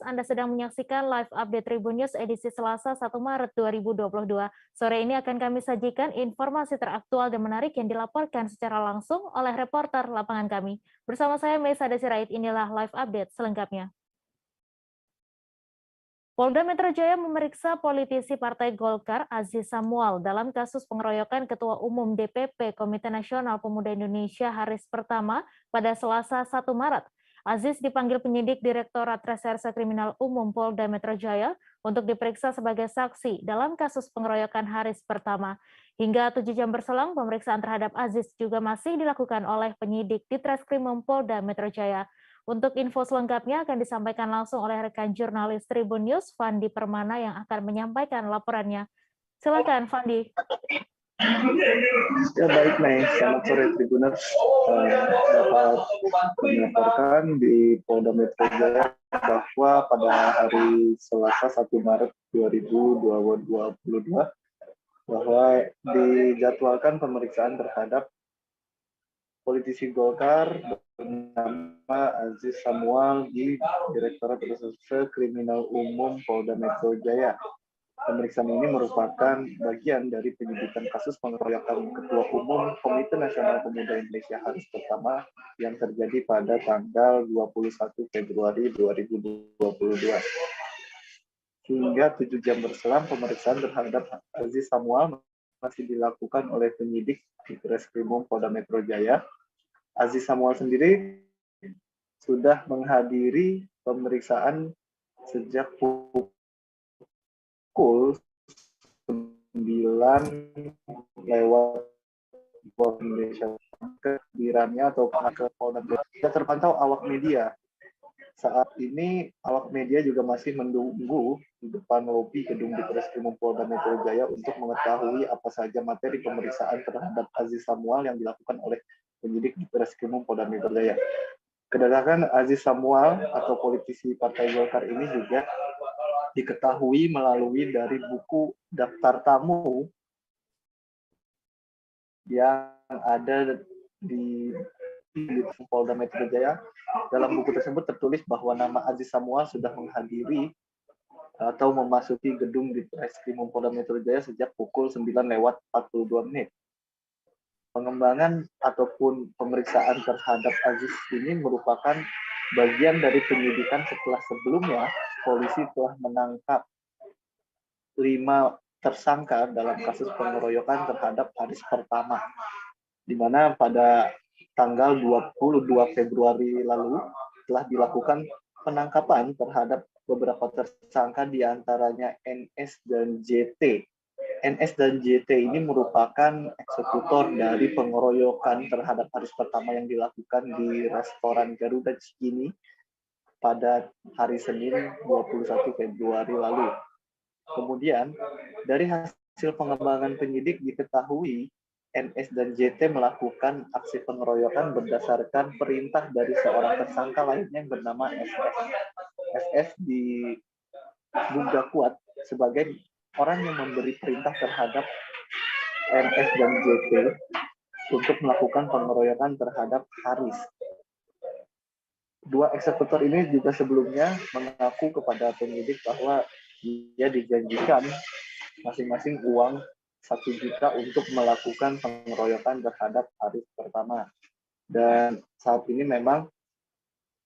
Anda sedang menyaksikan live update Tribun News edisi Selasa 1 Maret 2022. Sore ini akan kami sajikan informasi teraktual dan menarik yang dilaporkan secara langsung oleh reporter lapangan kami. Bersama saya Mesa Desirait, inilah live update selengkapnya. Polda Metro Jaya memeriksa politisi Partai Golkar Aziz Samual dalam kasus pengeroyokan Ketua Umum DPP Komite Nasional Pemuda Indonesia Haris Pertama pada Selasa 1 Maret. Aziz dipanggil penyidik Direktorat Reserse Kriminal Umum Polda Metro Jaya untuk diperiksa sebagai saksi dalam kasus pengeroyokan Haris Pertama. Hingga 7 jam berselang, pemeriksaan terhadap Aziz juga masih dilakukan oleh penyidik di Treskrimum Polda Metro Jaya. Untuk info selengkapnya akan disampaikan langsung oleh rekan jurnalis Tribun News, Fandi Permana, yang akan menyampaikan laporannya. Silakan, Fandi. Ya baik, Mei. Selamat sore Tribuners. Dapat melaporkan di Polda Metro Jaya bahwa pada hari Selasa 1 Maret 2022 bahwa dijadwalkan pemeriksaan terhadap politisi Golkar bernama Aziz Samual di Direktorat Reserse Kriminal Umum Polda Metro Jaya. Pemeriksaan ini merupakan bagian dari penyidikan kasus pengeroyokan Ketua Umum Komite Nasional Pemuda Indonesia Haris Pertama yang terjadi pada tanggal 21 Februari 2022. Hingga 7 jam berselang, pemeriksaan terhadap Aziz Samual masih dilakukan oleh penyidik di Treskrimum Polda Metro Jaya. Aziz Samual sendiri sudah menghadiri pemeriksaan sejak pukul 9 lewat Indonesia. Kehadirannya atau ke Polda tidak terpantau awak media. Saat ini awak media juga masih menunggu di depan lobi gedung di Treskrimum Polda Metro Jaya untuk mengetahui apa saja materi pemeriksaan terhadap Aziz Samual yang dilakukan oleh penyidik di Treskrimum Polda Metro Jaya. Kedatangan Aziz Samual atau politisi Partai Golkar ini juga diketahui melalui dari buku daftar tamu yang ada di Polda Metro Jaya. Dalam buku tersebut tertulis bahwa nama Aziz Samual sudah menghadiri atau memasuki gedung di Treskrimum Polda Metro Jaya sejak pukul 9:42. Pengembangan ataupun pemeriksaan terhadap Aziz ini merupakan bagian dari penyidikan setelah sebelumnya polisi telah menangkap 5 tersangka dalam kasus pengeroyokan terhadap Haris Pertama, di mana pada tanggal 22 Februari lalu telah dilakukan penangkapan terhadap beberapa tersangka, diantaranya NS dan JT. NS dan JT ini merupakan eksekutor dari pengeroyokan terhadap Haris Pertama yang dilakukan di restoran Garuda Cikini pada hari Senin 21 Februari lalu. Kemudian, dari hasil pengembangan penyidik diketahui NS dan JT melakukan aksi pengeroyokan berdasarkan perintah dari seorang tersangka lainnya yang bernama SS. SS diduga kuat sebagai orang yang memberi perintah terhadap NS dan JT untuk melakukan pengeroyokan terhadap Haris. Dua eksekutor ini juga sebelumnya mengaku kepada penyidik bahwa dia dijanjikan masing-masing uang 1 juta untuk melakukan pengeroyokan terhadap Haris Pertama. Dan saat ini memang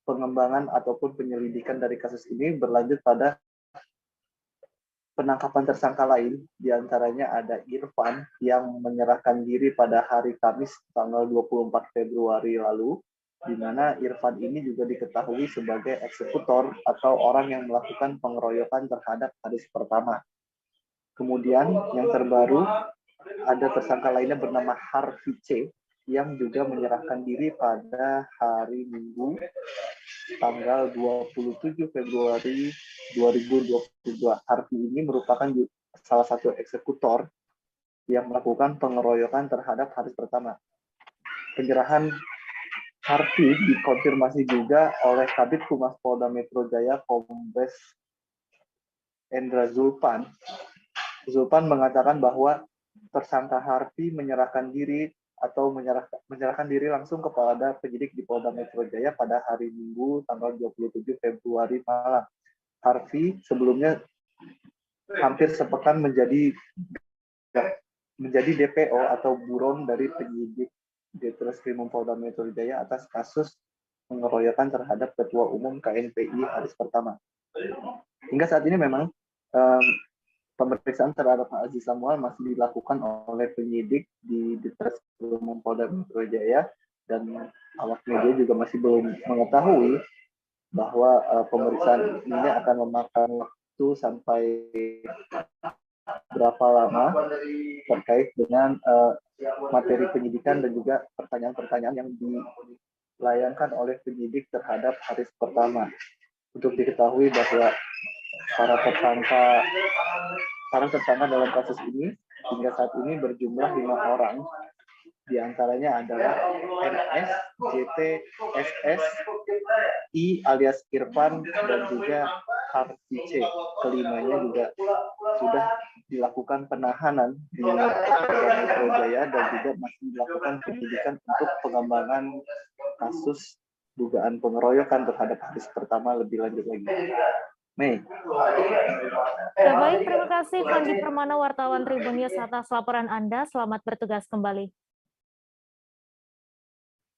pengembangan ataupun penyelidikan dari kasus ini berlanjut pada penangkapan tersangka lain, diantaranya ada Irfan yang menyerahkan diri pada hari Kamis tanggal 24 Februari lalu, di mana Irfan ini juga diketahui sebagai eksekutor atau orang yang melakukan pengeroyokan terhadap Haris Pertama. Kemudian yang terbaru ada tersangka lainnya bernama Harvey C yang juga menyerahkan diri pada hari Minggu tanggal 27 Februari 2022. Harvey ini merupakan salah satu eksekutor yang melakukan pengeroyokan terhadap Haris Pertama. Penyerahan Harvey dikonfirmasi juga oleh Kabid Humas Polda Metro Jaya Kombes Endra Zulpan. Zulpan mengatakan bahwa tersangka Harvey menyerahkan diri atau menyerahkan diri langsung kepada penyidik di Polda Metro Jaya pada hari Minggu tanggal 27 Februari malam. Harvey sebelumnya hampir sepekan menjadi DPO atau buron dari penyidik Ditreskrimum Polda Metro Jaya atas kasus pengeroyokan terhadap Ketua Umum KNPI Haris Pertama. Hingga saat ini memang pemeriksaan terhadap Aziz Samuel masih dilakukan oleh penyidik di Ditreskrimum Polda Metro Jaya, dan awak media juga masih belum mengetahui bahwa pemeriksaan ini akan memakan waktu sampai berapa lama terkait dengan materi penyidikan dan juga pertanyaan-pertanyaan yang dilayangkan oleh penyidik terhadap Haris Pertama. Untuk diketahui bahwa para tersangka dalam kasus ini hingga saat ini berjumlah 5 orang. Di antaranya adalah NS, JT, SS, I alias Irfan, dan juga Harvey C. Kelimanya juga sudah dilakukan penahanan di Polda Metro Jaya dan juga masih dilakukan penyidikan untuk pengembangan kasus dugaan pengeroyokan terhadap Haris Pertama lebih lanjut lagi. Mei. Ya, baik, terima kasih Fandi Permana, wartawan Tribun News atas laporan Anda. Selamat bertugas kembali.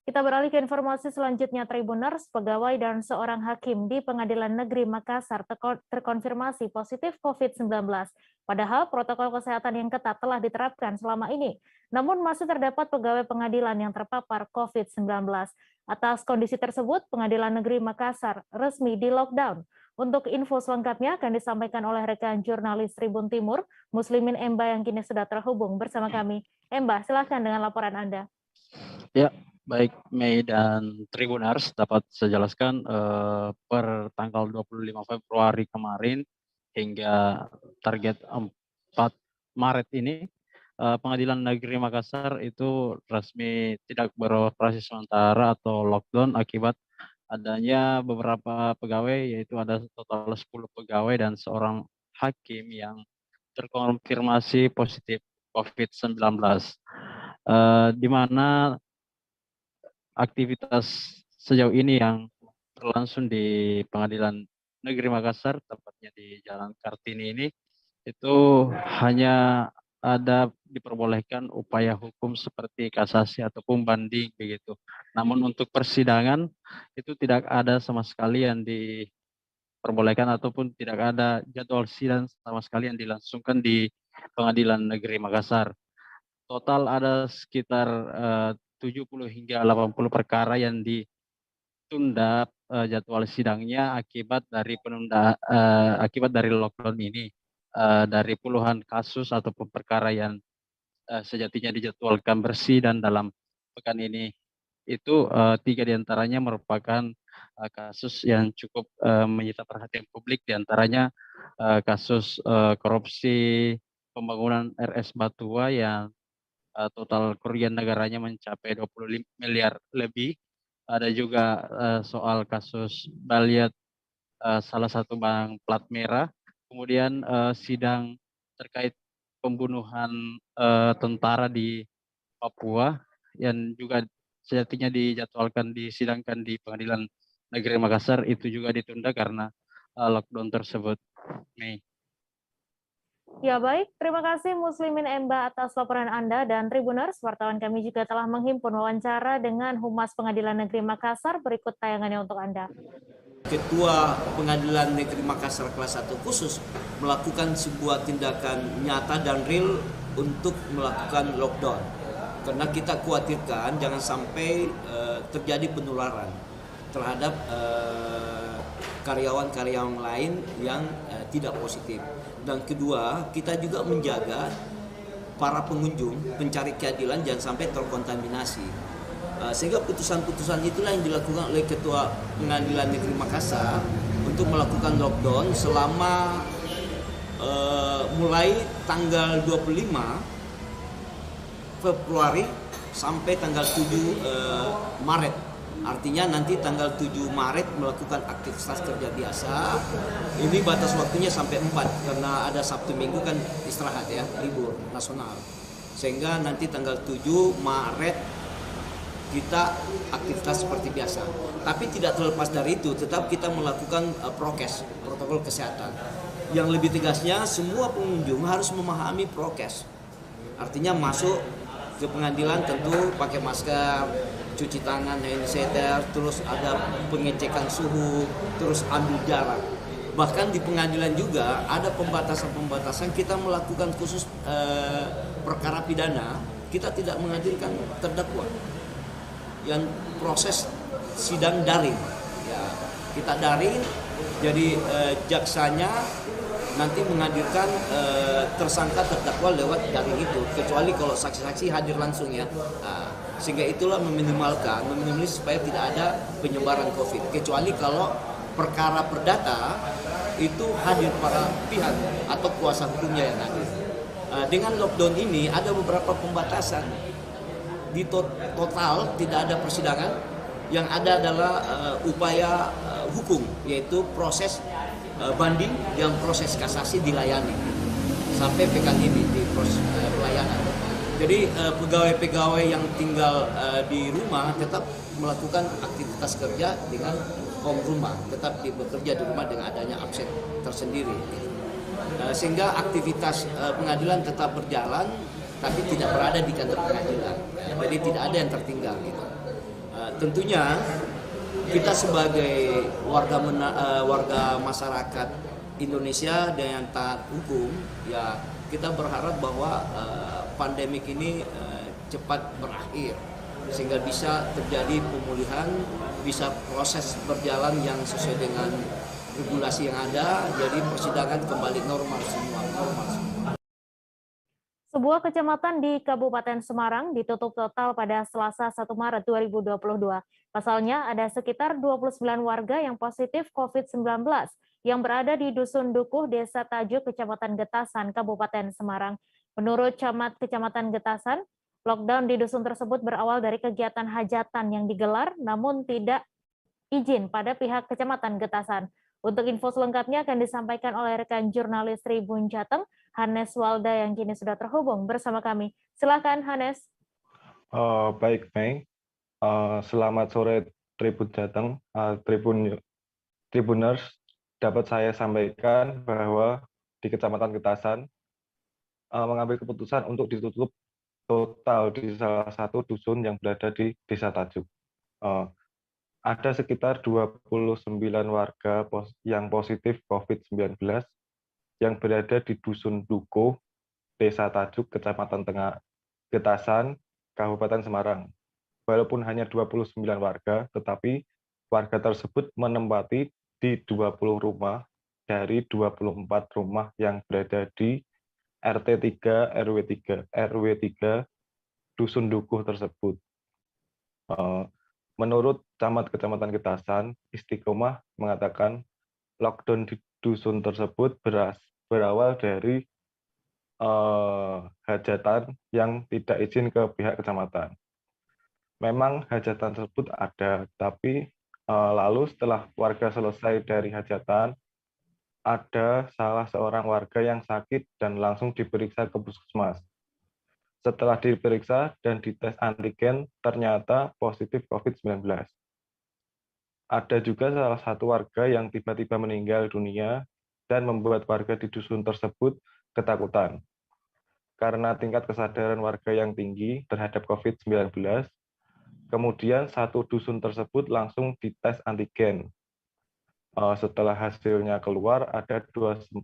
Kita beralih ke informasi selanjutnya. Tribuners, pegawai dan seorang hakim di Pengadilan Negeri Makassar terkonfirmasi positif COVID-19. Padahal protokol kesehatan yang ketat telah diterapkan selama ini. Namun masih terdapat pegawai pengadilan yang terpapar COVID-19. Atas kondisi tersebut, Pengadilan Negeri Makassar resmi di-lockdown. Untuk info selengkapnya akan disampaikan oleh rekan jurnalis Tribun Timur, Muslimin Emba, yang kini sudah terhubung bersama kami. Emba, silakan dengan laporan Anda. Ya, baik Mei dan Tribuners, dapat saya jelaskan per tanggal 25 Februari kemarin hingga target 4 Maret ini, Pengadilan Negeri Makassar itu resmi tidak beroperasi sementara atau lockdown akibat adanya beberapa pegawai, yaitu ada total 10 pegawai dan seorang hakim yang terkonfirmasi positif COVID-19, di mana aktivitas sejauh ini yang berlangsung di Pengadilan Negeri Makassar, tepatnya di Jalan Kartini ini, itu hanya ada diperbolehkan upaya hukum seperti kasasi ataupun banding begitu. Namun untuk persidangan itu tidak ada sama sekali yang diperbolehkan ataupun tidak ada jadwal sidang sama sekali yang dilangsungkan di Pengadilan Negeri Makassar. Total ada sekitar 70 hingga 80 perkara yang ditunda jadwal sidangnya akibat dari akibat dari lockdown ini. Dari puluhan kasus ataupun perkara yang sejatinya dijadwalkan bersidang dalam pekan ini, itu 3 diantaranya merupakan kasus yang cukup menyita perhatian publik, diantaranya kasus korupsi pembangunan RS Batua yang total kerugian negaranya mencapai 25 miliar lebih. Ada juga soal kasus Baliat, salah satu bank plat merah. Kemudian sidang terkait pembunuhan tentara di Papua yang juga sejatinya dijadwalkan disidangkan di Pengadilan Negeri Makassar, itu juga ditunda karena lockdown tersebut. Nih. Ya, baik, terima kasih Muslimin Emba atas laporan Anda, dan Tribuners, wartawan kami juga telah menghimpun wawancara dengan Humas Pengadilan Negeri Makassar. Berikut tayangannya untuk Anda. Ketua Pengadilan Negeri Makassar kelas 1 khusus melakukan sebuah tindakan nyata dan real untuk melakukan lockdown. Karena kita khawatirkan jangan sampai terjadi penularan terhadap karyawan-karyawan lain yang tidak positif. Dan kedua, kita juga menjaga para pengunjung pencari keadilan jangan sampai terkontaminasi. Sehingga putusan-putusan itulah yang dilakukan oleh Ketua Pengadilan Negeri Makassar untuk melakukan lockdown selama mulai tanggal 25 Februari sampai tanggal 7 Maret. Artinya nanti tanggal 7 Maret melakukan aktivitas kerja biasa. Ini batas waktunya sampai 4 karena ada Sabtu Minggu kan istirahat ya, libur nasional. Sehingga nanti tanggal 7 Maret kita aktivitas seperti biasa. Tapi tidak terlepas dari itu, tetap kita melakukan prokes, protokol kesehatan. Yang lebih tegasnya, semua pengunjung harus memahami prokes. Artinya masuk ke pengadilan tentu pakai masker, cuci tangan, hand sanitizer, terus ada pengecekan suhu, terus ambil jarak. Bahkan di pengadilan juga ada pembatasan-pembatasan, kita melakukan khusus perkara pidana, kita tidak menghadirkan terdakwa. Yang proses sidang daring, ya, kita daring, jadi jaksanya nanti menghadirkan tersangka terdakwa lewat daring itu, kecuali kalau saksi-saksi hadir langsung ya. Sehingga itulah meminimalisir supaya tidak ada penyebaran COVID. Kecuali kalau perkara perdata itu hadir para pihak atau kuasa hukumnya yang hadir. Dengan lockdown ini ada beberapa pembatasan. Di total tidak ada persidangan, yang ada adalah upaya hukum, yaitu proses banding yang proses kasasi dilayani sampai pekan ini di proses pelayanan. Jadi pegawai-pegawai yang tinggal di rumah tetap melakukan aktivitas kerja dengan home rumah, tetap bekerja di rumah dengan adanya absen tersendiri. Sehingga aktivitas pengadilan tetap berjalan, tapi tidak berada di kantor pengadilan. Jadi tidak ada yang tertinggal gitu. Tentunya kita sebagai warga masyarakat Indonesia dan yang taat hukum, ya kita berharap bahwa pandemik ini cepat berakhir sehingga bisa terjadi pemulihan, bisa proses berjalan yang sesuai dengan regulasi yang ada, jadi persidangan kembali normal semua. Sebuah kecamatan di Kabupaten Semarang ditutup total pada Selasa 1 Maret 2022. Pasalnya ada sekitar 29 warga yang positif COVID-19 yang berada di Dusun Dukuh, Desa Tajuk, Kecamatan Getasan, Kabupaten Semarang. Menurut Camat Kecamatan Getasan, lockdown di dusun tersebut berawal dari kegiatan hajatan yang digelar namun tidak izin pada pihak Kecamatan Getasan. Untuk info selengkapnya akan disampaikan oleh rekan jurnalis Tribun Jateng, Hanes Walda, yang kini sudah terhubung bersama kami. Silakan, Hanes. Baik, Mei. Selamat sore Tribun Jateng, Tribuners. Dapat saya sampaikan bahwa di Kecamatan Getasan mengambil keputusan untuk ditutup total di salah satu dusun yang berada di Desa Tajuk. Ada sekitar 29 warga yang positif COVID-19 yang berada di Dusun Dukuh, Desa Tajuk, Kecamatan Getasan, Kabupaten Semarang. Walaupun hanya 29 warga, tetapi warga tersebut menempati di 20 rumah dari 24 rumah yang berada di RT 3, RW 3, Dusun Dukuh tersebut. Menurut Camat Kecamatan Getasan, Istiqomah mengatakan lockdown di dusun tersebut berawal dari hajatan yang tidak izin ke pihak kecamatan. Memang hajatan tersebut ada, tapi lalu setelah warga selesai dari hajatan, ada salah seorang warga yang sakit dan langsung diperiksa ke puskesmas. Setelah diperiksa dan dites antigen, ternyata positif COVID-19. Ada juga salah satu warga yang tiba-tiba meninggal dunia dan membuat warga di dusun tersebut ketakutan. Karena tingkat kesadaran warga yang tinggi terhadap COVID-19, kemudian satu dusun tersebut langsung dites antigen. Setelah hasilnya keluar, ada 29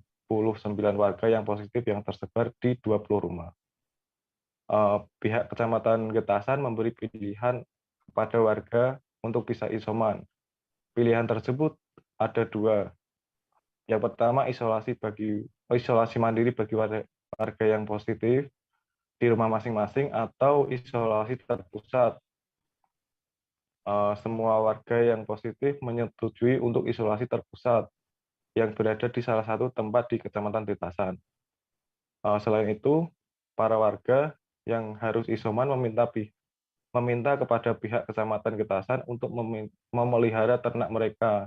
warga yang positif yang tersebar di 20 rumah. Pihak Kecamatan Getasan memberi pilihan kepada warga untuk bisa isoman. Pilihan tersebut ada dua. Yang pertama, isolasi mandiri bagi warga yang positif di rumah masing-masing atau isolasi terpusat. Semua warga yang positif menyetujui untuk isolasi terpusat yang berada di salah satu tempat di Kecamatan Getasan. Selain itu, para warga yang harus isoman meminta kepada pihak Kecamatan Getasan untuk memelihara ternak mereka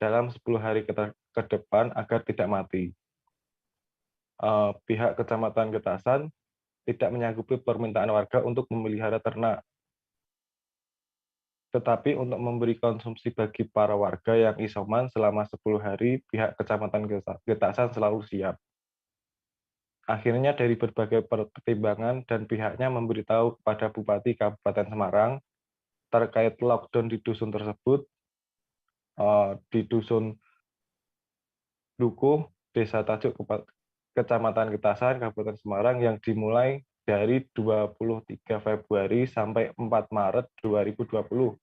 dalam 10 hari ke depan agar tidak mati. Pihak Kecamatan Getasan tidak menyanggupi permintaan warga untuk memelihara ternak. Tetapi untuk memberi konsumsi bagi para warga yang isoman selama 10 hari, pihak Kecamatan Getasan selalu siap. Akhirnya dari berbagai pertimbangan dan pihaknya memberitahu kepada Bupati Kabupaten Semarang terkait lockdown di dusun tersebut, di dusun Dukuh, Desa Tajuk, Kecamatan Getasan, Kabupaten Semarang yang dimulai dari 23 Februari sampai 4 Maret 2020.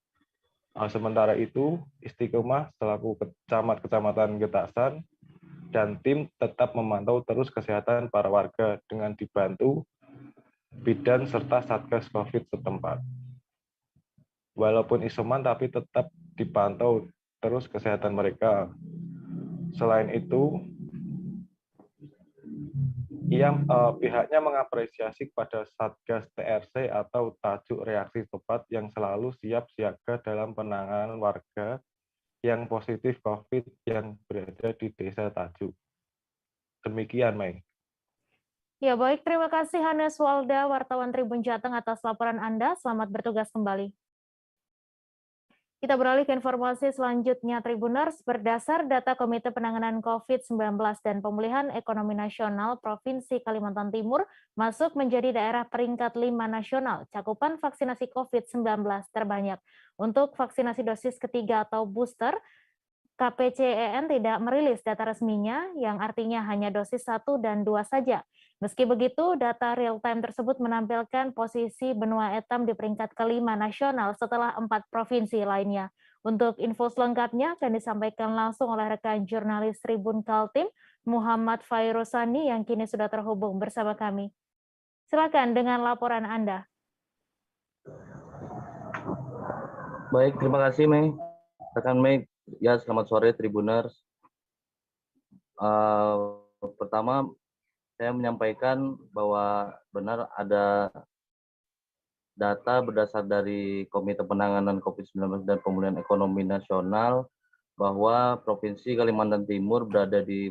Sementara itu, Istiqomah selaku Camat Kecamatan Getasan dan tim tetap memantau terus kesehatan para warga dengan dibantu bidan serta Satgas COVID setempat. Walaupun isoman tapi tetap dipantau terus kesehatan mereka. Selain itu, pihaknya mengapresiasi kepada Satgas TRC atau Tajuk Reaksi Cepat yang selalu siap siaga dalam penanganan warga yang positif COVID yang berada di Desa Tajuk. Demikian, Mei. Ya, baik. Terima kasih Hanes Walda, wartawan Tribun Jateng atas laporan Anda. Selamat bertugas kembali. Kita beralih ke informasi selanjutnya, Tribuners. Berdasar data Komite Penanganan COVID-19 dan Pemulihan Ekonomi Nasional Provinsi Kalimantan Timur masuk menjadi daerah peringkat 5 nasional cakupan vaksinasi COVID-19 terbanyak. Untuk vaksinasi dosis ketiga atau booster, KPCEN tidak merilis data resminya, yang artinya hanya dosis 1 dan 2 saja. Meski begitu, data real-time tersebut menampilkan posisi benua Etam di peringkat kelima nasional setelah 4 provinsi lainnya. Untuk info selengkapnya akan disampaikan langsung oleh rekan jurnalis Tribun Kaltim, Muhammad Fairosani, yang kini sudah terhubung bersama kami. Silakan dengan laporan Anda. Baik, terima kasih, Mei. Rekan Mei, ya selamat sore Tribuners. Pertama, saya menyampaikan bahwa benar ada data berdasar dari Komite Penanganan COVID-19 dan Pemulihan Ekonomi Nasional bahwa Provinsi Kalimantan Timur berada di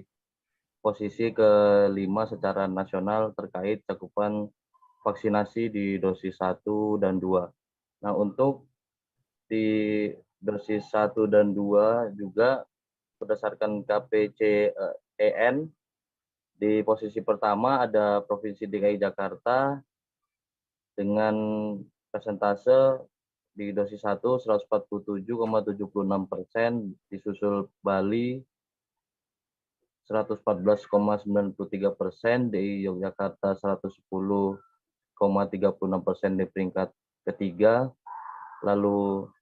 posisi ke-5 secara nasional terkait cakupan vaksinasi di dosis 1 dan 2. Nah, untuk di dosis 1 dan 2 juga berdasarkan KPCEN, di posisi pertama ada Provinsi DKI Jakarta dengan persentase di dosis 1 147,76%, disusul Bali 114,93%, di Yogyakarta 110,36% di peringkat ketiga, lalu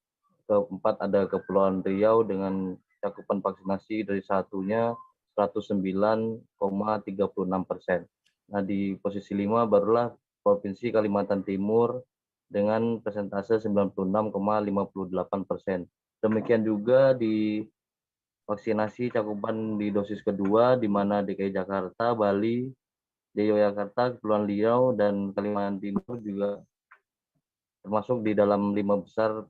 keempat ada Kepulauan Riau dengan cakupan vaksinasi dari satunya 109,36%. Nah, di posisi 5 barulah Provinsi Kalimantan Timur dengan persentase 96,58%. Demikian juga di vaksinasi cakupan di dosis kedua, di mana DKI Jakarta, Bali, Yogyakarta, Kepulauan Riau, dan Kalimantan Timur juga termasuk di dalam 5 besar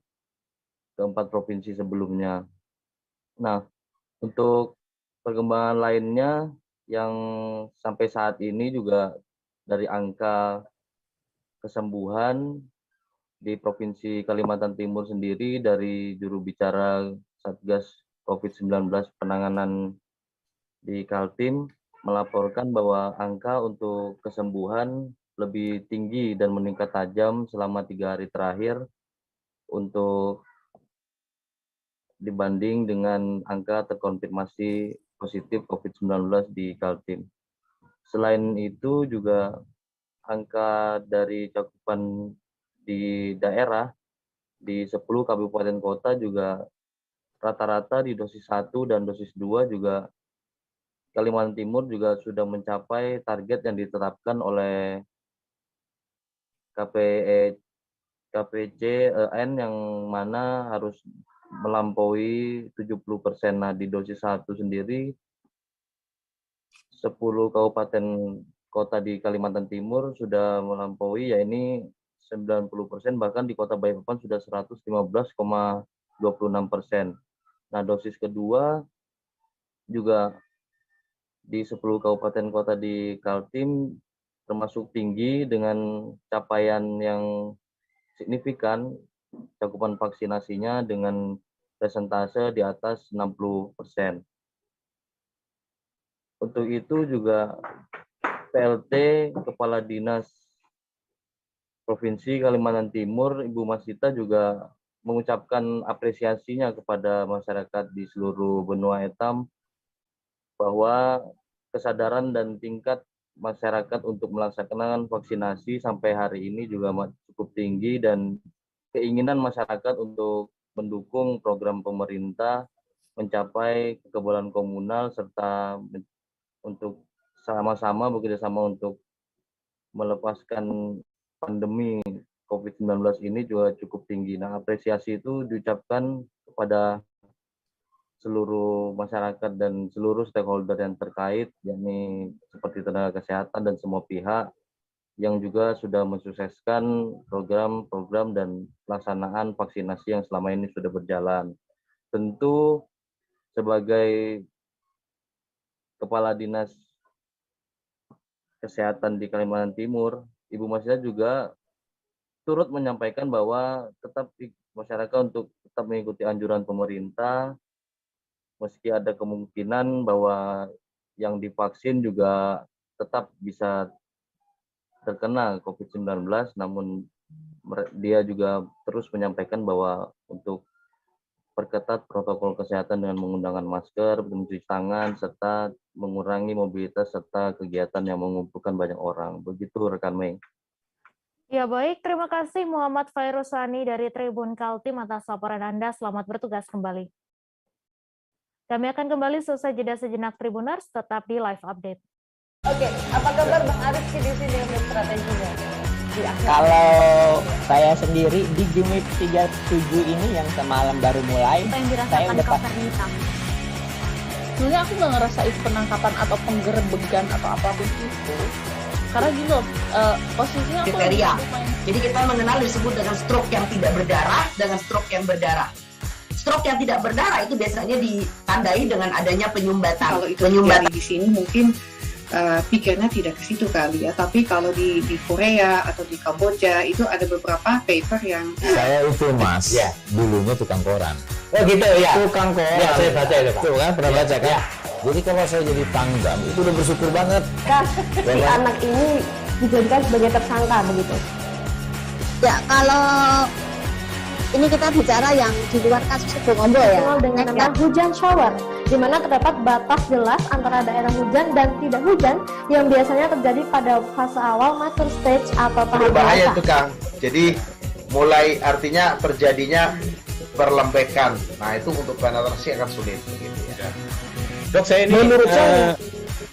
keempat provinsi sebelumnya. Nah, untuk perkembangan lainnya yang sampai saat ini juga dari angka kesembuhan di Provinsi Kalimantan Timur sendiri, dari juru bicara Satgas COVID-19 penanganan di Kaltim melaporkan bahwa angka untuk kesembuhan lebih tinggi dan meningkat tajam selama 3 hari terakhir untuk dibanding dengan angka terkonfirmasi positif COVID-19 di Kaltim. Selain itu juga angka dari cakupan di daerah di 10 kabupaten kota juga rata-rata di dosis 1 dan dosis 2 juga Kalimantan Timur juga sudah mencapai target yang ditetapkan oleh KPCEN yang mana harus melampaui 70%. Nah, di dosis 1 sendiri 10 kabupaten kota di Kalimantan Timur sudah melampaui, yakni 90%, bahkan di Kota Balikpapan sudah 115,26%. Nah, dosis kedua juga di 10 kabupaten kota di Kaltim termasuk tinggi dengan capaian yang signifikan, cakupan vaksinasinya dengan persentase di atas 60%. Untuk itu juga PLT Kepala Dinas Provinsi Kalimantan Timur, Ibu Masita juga mengucapkan apresiasinya kepada masyarakat di seluruh benua etam bahwa kesadaran dan tingkat masyarakat untuk melaksanakan vaksinasi sampai hari ini juga cukup tinggi, dan keinginan masyarakat untuk mendukung program pemerintah mencapai kekebalan komunal serta untuk sama-sama bekerjasama untuk melepaskan pandemi COVID-19 ini juga cukup tinggi. Nah, apresiasi itu diucapkan kepada seluruh masyarakat dan seluruh stakeholder yang terkait, yakni seperti tenaga kesehatan dan semua pihak yang juga sudah mensukseskan program-program dan pelaksanaan vaksinasi yang selama ini sudah berjalan. Tentu sebagai Kepala Dinas Kesehatan di Kalimantan Timur, Ibu Masita juga turut menyampaikan bahwa tetap masyarakat untuk tetap mengikuti anjuran pemerintah, meski ada kemungkinan bahwa yang divaksin juga tetap bisa terkena COVID-19, namun dia juga terus menyampaikan bahwa untuk perketat protokol kesehatan dengan menggunakan masker, mencuci tangan, serta mengurangi mobilitas serta kegiatan yang mengumpulkan banyak orang. Begitu rekan Mei. Ya baik, terima kasih Muhammad Fairusani dari Tribun Kaltim atas laporan Anda. Selamat bertugas kembali. Kami akan kembali selesai jeda sejenak Tribuners, tetap di live update. Oke, apa kabar Bang Arif di sini untuk strateginya? Kalau saya sendiri di Gimip 37 ini yang semalam baru mulai, saya udah sebenarnya aku nggak ngerasa itu penangkapan atau penggerebegan atau apapun itu, karena gini loh, posisinya kriteria. Jadi kita mengenal disebut dengan stroke yang tidak berdarah dengan stroke yang berdarah. Stroke yang tidak berdarah itu biasanya ditandai dengan adanya penyumbatan. Kalau itu terjadi di sini mungkin pikirnya tidak ke situ kali ya, tapi kalau di Korea atau di Kamboja itu ada beberapa paper yang saya itu mas, ya. Dulunya tukang koran. Oh gitu ya. Tukang koran. Ya, saya baca itu Pak. Tuh kan pernah baca kan? Ya. Jadi kalau saya jadi Pangdam itu udah bersyukur banget. Si anak ini dijadikan sebagai tersangka begitu. Ya kalau ini kita bicara yang di luar kasus Sebongondo ya. Dengan nama hujan shower, di mana terdapat batas jelas antara daerah hujan dan tidak hujan yang biasanya terjadi pada fase awal mature stage atau tahap berbahaya itu Kang. Jadi mulai artinya terjadinya perlembekan. Nah itu untuk penetrasi akan sulit begitu ya. Dok saya ini menurut saya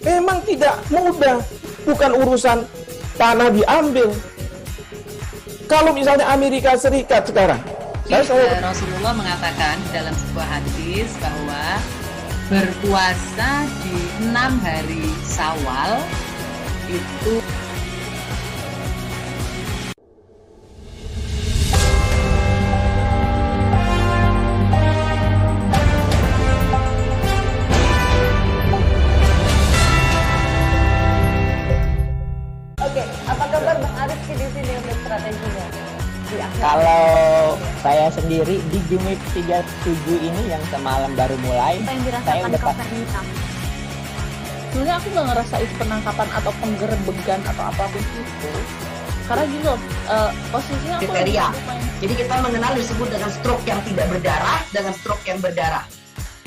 memang tidak mudah, bukan urusan tanah diambil. Kalau misalnya Amerika Serikat sekarang, Rasulullah mengatakan dalam sebuah hadis bahwa berpuasa di 6 hari Syawal itu Apa kabar Bang Arif di sini untuk strateginya? Kalau saya sendiri di Gimip 37 ini yang semalam baru mulai, saya udah sebenarnya aku nggak ngerasa itu penangkapan atau penggerebegan atau apapun itu, karena gini loh, posisinya kriteria. Jadi kita mengenal disebut dengan stroke yang tidak berdarah dengan stroke yang berdarah.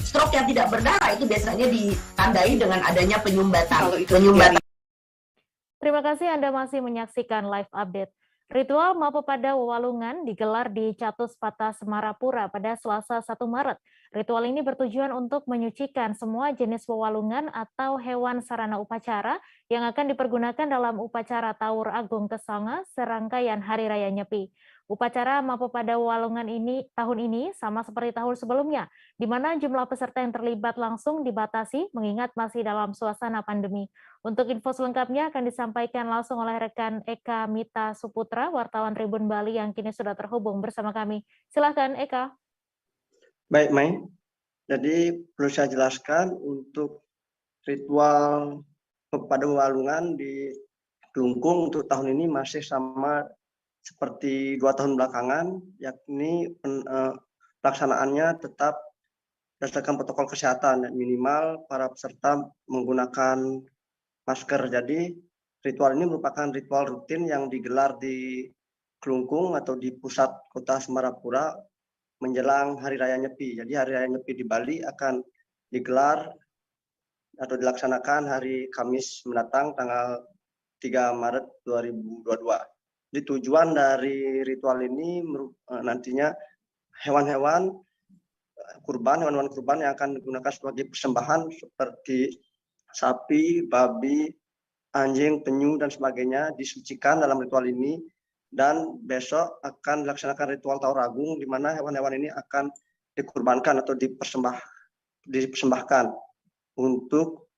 Stroke yang tidak berdarah itu biasanya ditandai dengan adanya penyumbatan. Terima kasih Anda masih menyaksikan live update. Ritual Mapopada Wewalungan digelar di Catuspata Semarapura pada Selasa 1 Maret. Ritual ini bertujuan untuk menyucikan semua jenis wewalungan atau hewan sarana upacara yang akan dipergunakan dalam upacara Taur Agung Kesanga serangkaian Hari Raya Nyepi. Upacara Mapopada Wewalungan ini tahun ini sama seperti tahun sebelumnya, di mana jumlah peserta yang terlibat langsung dibatasi mengingat masih dalam suasana pandemi. Untuk info selengkapnya akan disampaikan langsung oleh rekan Eka Mita Suputra, wartawan Tribun Bali yang kini sudah terhubung bersama kami. Silakan Eka. Baik, Mai. Jadi perlu saya jelaskan untuk ritual Mapopada Wewalungan di Kelungkung untuk tahun ini masih sama seperti 2 tahun belakangan, yakni pelaksanaannya tetap berdasarkan protokol kesehatan, dan minimal para peserta menggunakan masker. Jadi ritual ini merupakan ritual rutin yang digelar di Kelungkung atau di pusat kota Semarapura menjelang Hari Raya Nyepi. Jadi Hari Raya Nyepi di Bali akan digelar atau dilaksanakan hari Kamis mendatang tanggal 3 Maret 2022. Jadi tujuan dari ritual ini nantinya hewan-hewan kurban yang akan digunakan sebagai persembahan seperti sapi, babi, anjing, penyu, dan sebagainya disucikan dalam ritual ini, dan besok akan dilaksanakan ritual Taur Agung di mana hewan-hewan ini akan dikurbankan atau dipersembahkan untuk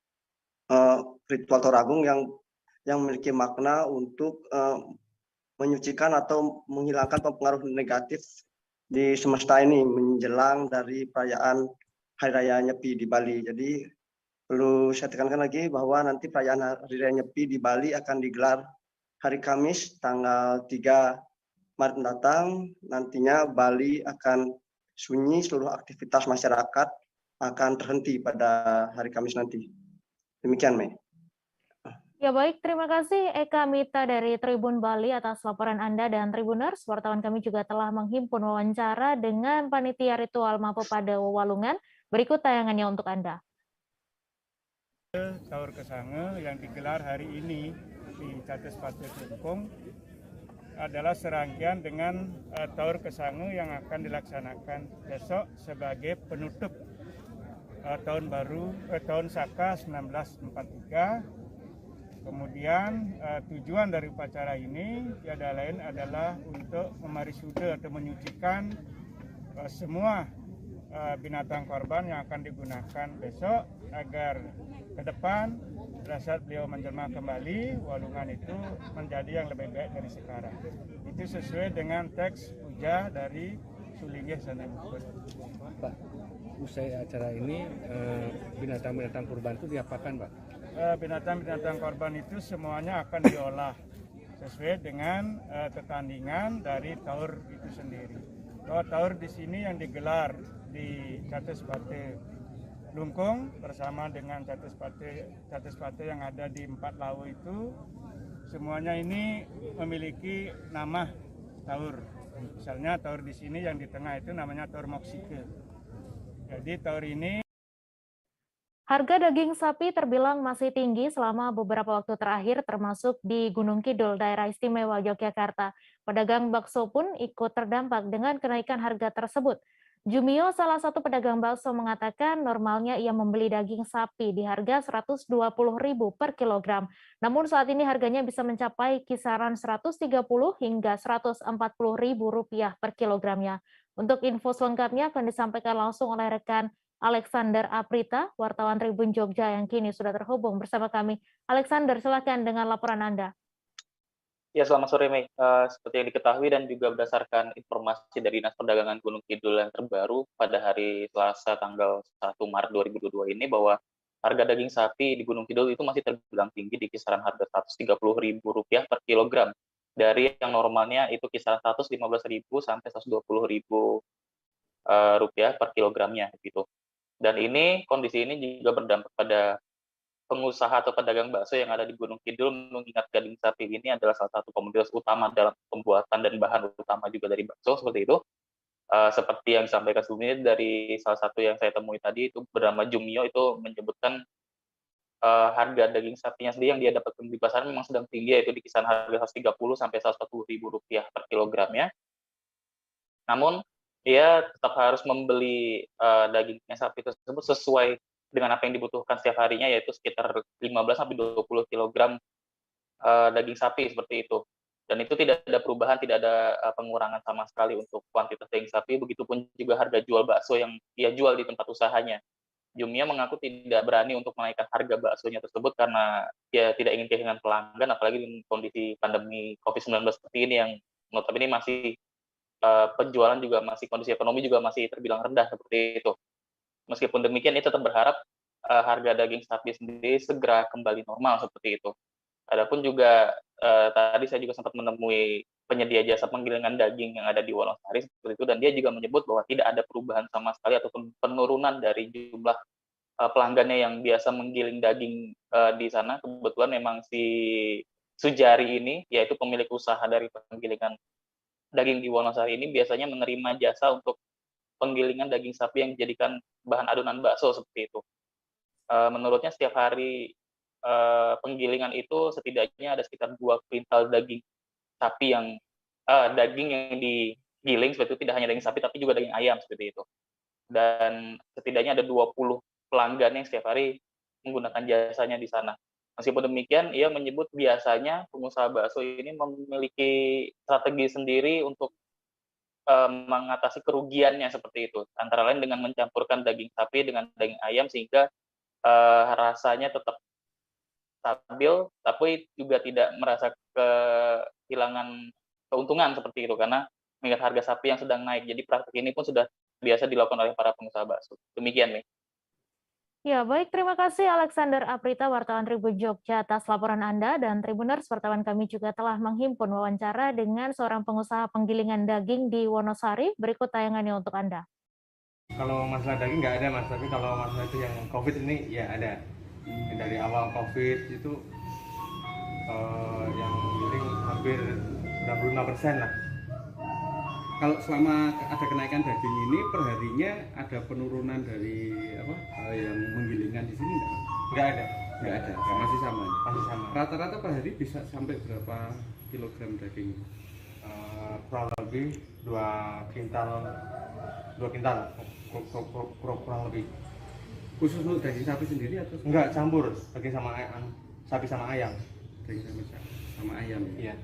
ritual Taur Agung yang memiliki makna untuk menyucikan atau menghilangkan pengaruh negatif di semesta ini menjelang dari perayaan Hari Raya Nyepi di Bali. Jadi perlu saya tekankan lagi bahwa nanti perayaan Hari Raya Nyepi di Bali akan digelar hari Kamis tanggal 3 Maret mendatang. Nantinya Bali akan sunyi, seluruh aktivitas masyarakat akan terhenti pada hari Kamis nanti. Demikian, Mei. Ya baik, terima kasih Eka Mita dari Tribun Bali atas laporan Anda, dan Tribuners, wartawan kami juga telah menghimpun wawancara dengan panitia ritual Mapo pada Walungan. Berikut tayangannya untuk Anda. Taur Kesange yang digelar hari ini di Cates Pate Kelungkung adalah serangkaian dengan Taur Kesange yang akan dilaksanakan besok sebagai penutup tahun baru tahun Saka 1943. Kemudian tujuan dari upacara ini tiada lain adalah untuk memarisude atau menyucikan semua binatang korban yang akan digunakan besok agar ke depan pada saat beliau menjelma kembali Walungan itu menjadi yang lebih baik dari sekarang. Itu sesuai dengan teks puja dari Sulinggih Sanembukut. Pak, usai acara ini binatang-binatang kurban itu diapakan, Pak? Binatang-binatang korban itu semuanya akan diolah sesuai dengan ketandingan dari taur itu sendiri. Bahwa taur di sini yang digelar di Cates Pate Kelungkung bersama dengan Cates Pate yang ada di 4 Lawu itu semuanya ini memiliki nama taur. Misalnya taur di sini yang di tengah itu namanya taur Moksike. Jadi taur ini Harga daging sapi terbilang masih tinggi selama beberapa waktu terakhir, termasuk di Gunung Kidul, Daerah Istimewa Yogyakarta. Pedagang bakso pun ikut terdampak dengan kenaikan harga tersebut. Jumio, salah satu pedagang bakso, mengatakan normalnya ia membeli daging sapi di harga Rp120.000 per kilogram. Namun saat ini harganya bisa mencapai kisaran Rp130.000 hingga Rp140.000 per kilogramnya. Untuk info selengkapnya akan disampaikan langsung oleh rekan Alexander Aprita, wartawan Tribun Jogja yang kini sudah terhubung bersama kami. Alexander, silakan dengan laporan Anda. Ya, selamat sore, Mei. Seperti yang diketahui dan juga berdasarkan informasi dari Dinas Perdagangan Gunung Kidul yang terbaru pada hari Selasa tanggal 1 Maret 2022 ini, bahwa harga daging sapi di Gunung Kidul itu masih terbilang tinggi di kisaran harga Rp130.000 per kilogram. Dari yang normalnya itu kisaran Rp115.000 sampai Rp120.000 per kilogramnya gitu. Dan kondisi ini juga berdampak pada pengusaha atau pedagang bakso yang ada di Gunung Kidul, mengingat daging sapi ini adalah salah satu komoditas utama dalam pembuatan dan bahan utama juga dari bakso, seperti itu. Seperti yang disampaikan sebelumnya dari salah satu yang saya temui tadi, itu bernama Jumio, itu menyebutkan harga daging sapinya sendiri yang dia dapatkan di pasaran memang sedang tinggi, yaitu di kisaran harga Rp130.000 sampai Rp140.000 per kilogramnya. Namun dia tetap harus membeli dagingnya sapi tersebut sesuai dengan apa yang dibutuhkan setiap harinya, yaitu sekitar 15-20 kg daging sapi seperti itu. Dan itu tidak ada perubahan, tidak ada pengurangan sama sekali untuk kuantitas daging sapi. Begitupun juga harga jual bakso yang dia jual di tempat usahanya. Jumia mengaku tidak berani untuk menaikkan harga baksonya tersebut karena dia tidak ingin kehilangan pelanggan, apalagi dengan kondisi pandemi COVID-19 seperti ini yang notabene masih penjualan juga masih, kondisi ekonomi juga masih terbilang rendah seperti itu. Meskipun demikian, ia tetap berharap harga daging sapi sendiri segera kembali normal seperti itu. Adapun juga tadi saya juga sempat menemui penyedia jasa penggilingan daging yang ada di Wonosari seperti itu, dan dia juga menyebut bahwa tidak ada perubahan sama sekali ataupun penurunan dari jumlah pelanggannya yang biasa menggiling daging di sana. Kebetulan memang si Sujari ini, yaitu pemilik usaha dari penggilingan daging di Wonosari ini, biasanya menerima jasa untuk penggilingan daging sapi yang dijadikan bahan adonan bakso seperti itu. Menurutnya setiap hari penggilingan itu setidaknya ada sekitar 2 kuintal daging sapi yang digiling seperti itu, tidak hanya daging sapi tapi juga daging ayam seperti itu. Dan setidaknya ada 20 pelanggan yang setiap hari menggunakan jasanya di sana. Meskipun demikian, ia menyebut biasanya pengusaha bakso ini memiliki strategi sendiri untuk mengatasi kerugiannya seperti itu. Antara lain dengan mencampurkan daging sapi dengan daging ayam sehingga rasanya tetap stabil, tapi juga tidak merasa kehilangan keuntungan seperti itu karena mengingat harga sapi yang sedang naik. Jadi praktik ini pun sudah biasa dilakukan oleh para pengusaha bakso. Demikian nih. Ya, baik. Terima kasih Alexander Aprita, wartawan Tribun Jogja atas laporan Anda, dan Tribuners, wartawan kami juga telah menghimpun wawancara dengan seorang pengusaha penggilingan daging di Wonosari. Berikut tayangannya untuk Anda. Kalau masalah daging nggak ada Mas, tapi kalau masalah itu yang COVID ini ya ada. Dari awal COVID itu yang giling hampir 95% lah. Kalau selama ada kenaikan daging ini perharinya ada penurunan dari yang menggilingan di sini nggak ada, masih sama. Rata-rata per hari bisa sampai berapa kilogram daging? Kurang lebih 2 kintal kurang lebih. Khusus untuk daging sapi sendiri atau? Enggak, campur daging sama sapi sama ayam. Daging sama ayam. Iya.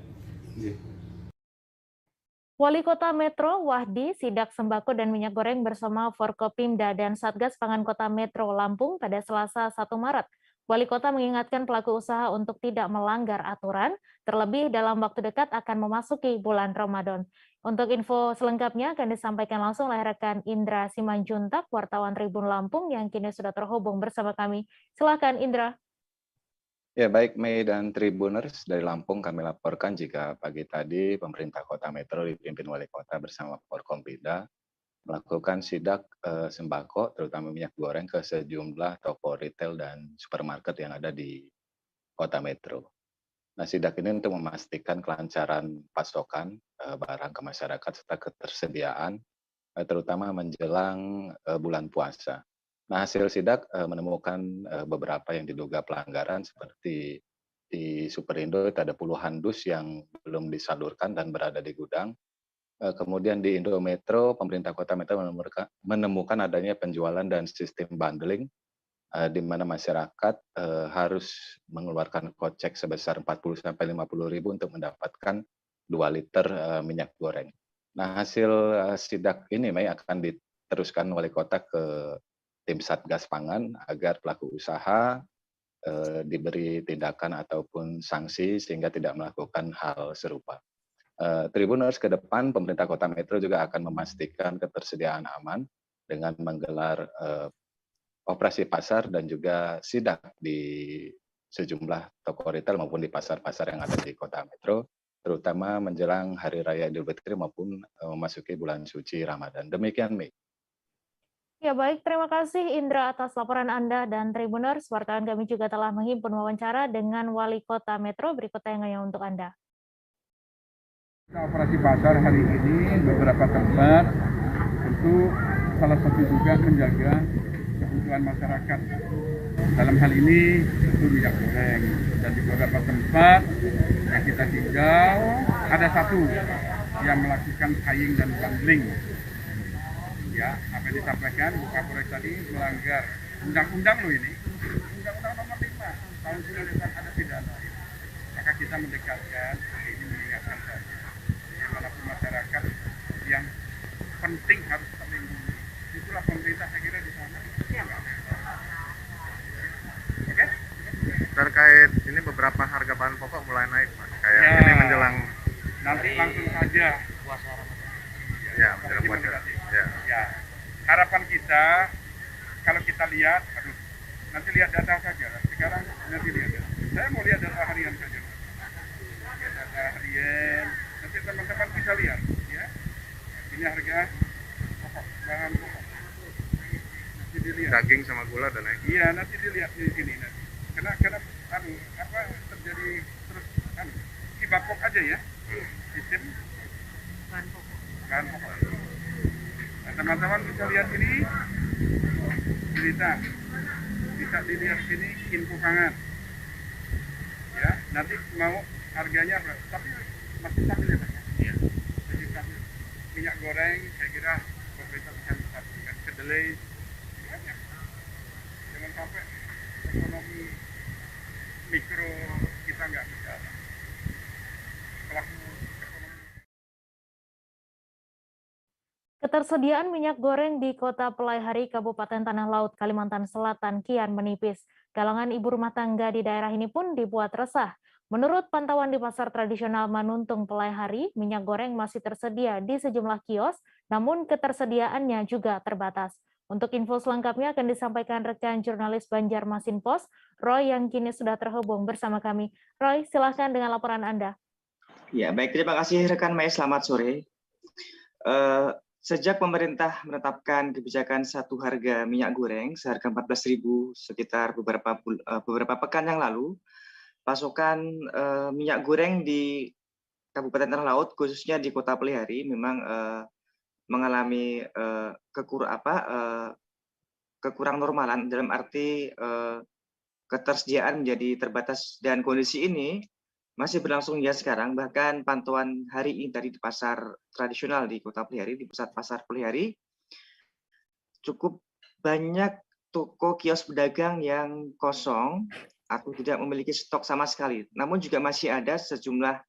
Wali Kota Metro Wahdi sidak sembako dan minyak goreng bersama Forkopimda dan Satgas Pangan Kota Metro Lampung pada Selasa 1 Maret. Wali Kota mengingatkan pelaku usaha untuk tidak melanggar aturan, terlebih dalam waktu dekat akan memasuki bulan Ramadan. Untuk info selengkapnya akan disampaikan langsung oleh rekan Indra Simanjuntak, wartawan Tribun Lampung yang kini sudah terhubung bersama kami. Silakan Indra. Ya, baik Mei dan Tribuners, dari Lampung kami laporkan jika pagi tadi pemerintah Kota Metro dipimpin Wali Kota bersama Forkompimda melakukan sidak sembako, terutama minyak goreng ke sejumlah toko retail dan supermarket yang ada di Kota Metro. Nah, sidak ini untuk memastikan kelancaran pasokan barang ke masyarakat serta ketersediaan, terutama menjelang bulan puasa. Nah, hasil sidak menemukan beberapa yang diduga pelanggaran seperti di Superindo itu ada puluhan dus yang belum disalurkan dan berada di gudang. Kemudian di Indometro, pemerintah Kota Metro menemukan adanya penjualan dan sistem bundling di mana masyarakat harus mengeluarkan kocek sebesar 40 sampai 50 ribu untuk mendapatkan 2 liter minyak goreng. Nah, hasil sidak ini Mei akan diteruskan Wali Kota ke tim Satgas Pangan agar pelaku usaha diberi tindakan ataupun sanksi sehingga tidak melakukan hal serupa. Tribuners, ke depan pemerintah Kota Metro juga akan memastikan ketersediaan aman dengan menggelar operasi pasar dan juga sidak di sejumlah toko retail maupun di pasar-pasar yang ada di Kota Metro, terutama menjelang Hari Raya Idul Fitri maupun memasuki bulan suci Ramadan. Demikian, Mei. Ya, baik, terima kasih Indra atas laporan Anda, dan Tribuners, wartawan kami juga telah menghimpun wawancara dengan Wali Kota Metro. Berikut tayangannya untuk Anda. Operasi pasar hari ini beberapa tempat tentu salah satu juga menjaga kebutuhan masyarakat. Dalam hal ini tentu minyak goreng, dan di beberapa tempat yang kita tinggal ada satu yang melakukan buying dan bundling. Ya, apa yang disampaikan Bu Kapolres tadi melanggar undang-undang loh ini, Undang-Undang Nomor 5 Tahun 1999 ada pidana. Maka kita mendekatkan ini, mengingatkan saja dimanapun masyarakat yang penting harus terlindungi. Itulah pemerintah saya kira di sana. Oke? Terkait ini beberapa harga bahan pokok mulai naik, Mas. Kayak ya, ini menjelang nanti langsung saja puasa Ramadan. Ya, menjelang puasa. Ya, harapan kita kalau kita lihat, nanti lihat data saja. Sekarang nanti lihat. Saya mau lihat data harian saja. Ya, data harian, nanti teman-teman bisa lihat ya. Ini harga pokok, bahan pokok. Nanti dilihat. Daging sama gula dan lain. Iya, nanti dilihat di sini nanti. Karena terjadi terus kibapok aja ya. Sistem bahan pokok. Nah, teman-teman bisa lihat ini berita. Bisa dilihat sini info pangan. Ya, nanti mau harganya berapa? Tapi masih stabil ya Pak? Iya. Jadi stabil. Minyak goreng saya kira pemerintah bisa menstabilkan. Kedelai banyak. Jangan sampai ekonomi mikro kita nggak bisa. Ketersediaan minyak goreng di Kota Pelaihari, Kabupaten Tanah Laut, Kalimantan Selatan kian menipis. Kalangan ibu rumah tangga di daerah ini pun dibuat resah. Menurut pantauan di pasar tradisional Manuntung Pelaihari, minyak goreng masih tersedia di sejumlah kios, namun ketersediaannya juga terbatas. Untuk info selengkapnya akan disampaikan rekan jurnalis Banjarmasin Pos, Roy, yang kini sudah terhubung bersama kami. Roy, silahkan dengan laporan Anda. Ya, baik, terima kasih rekan Mei, selamat sore. Sejak pemerintah menetapkan kebijakan satu harga minyak goreng seharga 14.000 sekitar beberapa pekan yang lalu, pasokan minyak goreng di Kabupaten Tanah Laut, khususnya di Kota Pelaihari, memang mengalami kekurang normalan, dalam arti ketersediaan menjadi terbatas, dan kondisi ini masih berlangsung hingga sekarang. Bahkan pantauan hari ini tadi di pasar tradisional di Kota Pelaihari, di pusat pasar Pelaihari, cukup banyak toko kios pedagang yang kosong atau tidak memiliki stok sama sekali. Namun juga masih ada sejumlah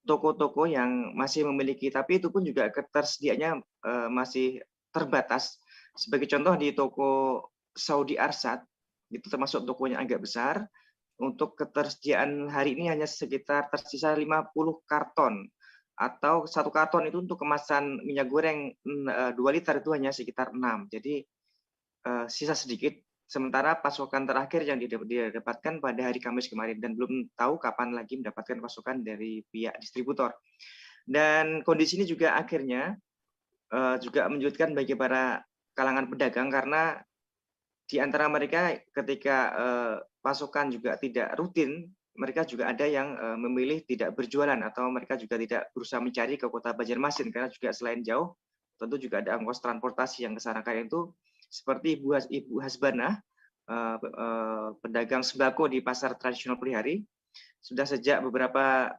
toko-toko yang masih memiliki, tapi itu pun juga ketersediaannya masih terbatas. Sebagai contoh di toko Saudi Arsat, itu termasuk tokonya agak besar, untuk ketersediaan hari ini hanya sekitar tersisa 50 karton, atau satu karton itu untuk kemasan minyak goreng 2 liter itu hanya sekitar 6. Jadi sisa sedikit, sementara pasokan terakhir yang didapatkan pada hari Kamis kemarin, dan belum tahu kapan lagi mendapatkan pasokan dari pihak distributor. Dan kondisi ini juga akhirnya juga menyulitkan bagi para kalangan pedagang, karena di antara mereka ketika pasokan juga tidak rutin, mereka juga ada yang memilih tidak berjualan, atau mereka juga tidak berusaha mencari ke Kota Banjarmasin, karena juga selain jauh, tentu juga ada ongkos transportasi yang kesana. Karena itu seperti Ibu Hasbanah, pedagang sembako di pasar tradisional Pelaihari, sudah sejak beberapa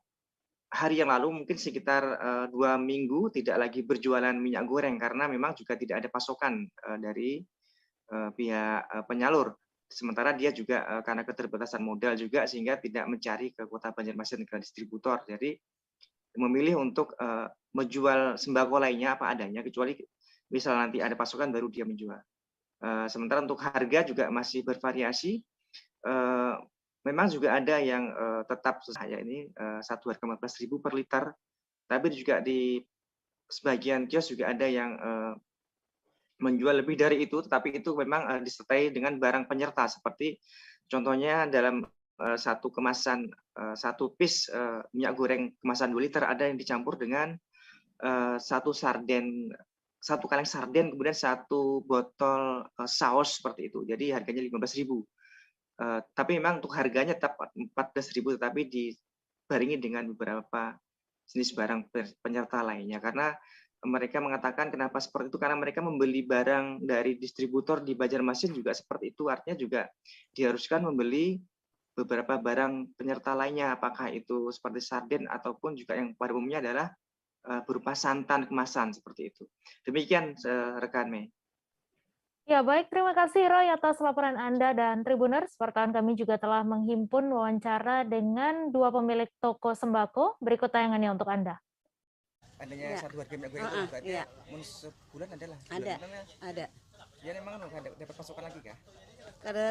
hari yang lalu, mungkin sekitar 2 minggu, tidak lagi berjualan minyak goreng, karena memang juga tidak ada pasokan dari pihak penyalur. Sementara dia juga karena keterbatasan modal juga, sehingga tidak mencari ke Kota Banjarmasin ke distributor. Jadi memilih untuk menjual sembako lainnya apa adanya, kecuali misal nanti ada pasokan baru dia menjual. Sementara untuk harga juga masih bervariasi. Memang juga ada yang tetap saya ini satu harga 14.000 per liter, tapi juga di sebagian kios juga ada yang menjual lebih dari itu, tetapi itu memang disertai dengan barang penyerta, seperti contohnya dalam satu kemasan, satu piece minyak goreng kemasan 2 liter ada yang dicampur dengan satu kaleng sarden, kemudian satu botol saus seperti itu. Jadi harganya 15.000. Tapi memang untuk harganya tetap 14.000, tetapi dibarengi dengan beberapa jenis barang penyerta lainnya. Karena mereka mengatakan kenapa seperti itu, karena mereka membeli barang dari distributor di Banjarmasin juga seperti itu, artinya juga diharuskan membeli beberapa barang penyerta lainnya, apakah itu seperti sarden ataupun juga yang pada umumnya adalah berupa santan kemasan seperti itu. Demikian rekan Mei. Ya, baik, terima kasih Roy atas laporan Anda, dan Tribuners, wartawan kami juga telah menghimpun wawancara dengan 2 pemilik toko sembako. Berikut tayangannya untuk Anda. Adanya satu harga minyak goreng itu berarti sebulan adalah ada. Ya memang dapat pasokan lagi kah?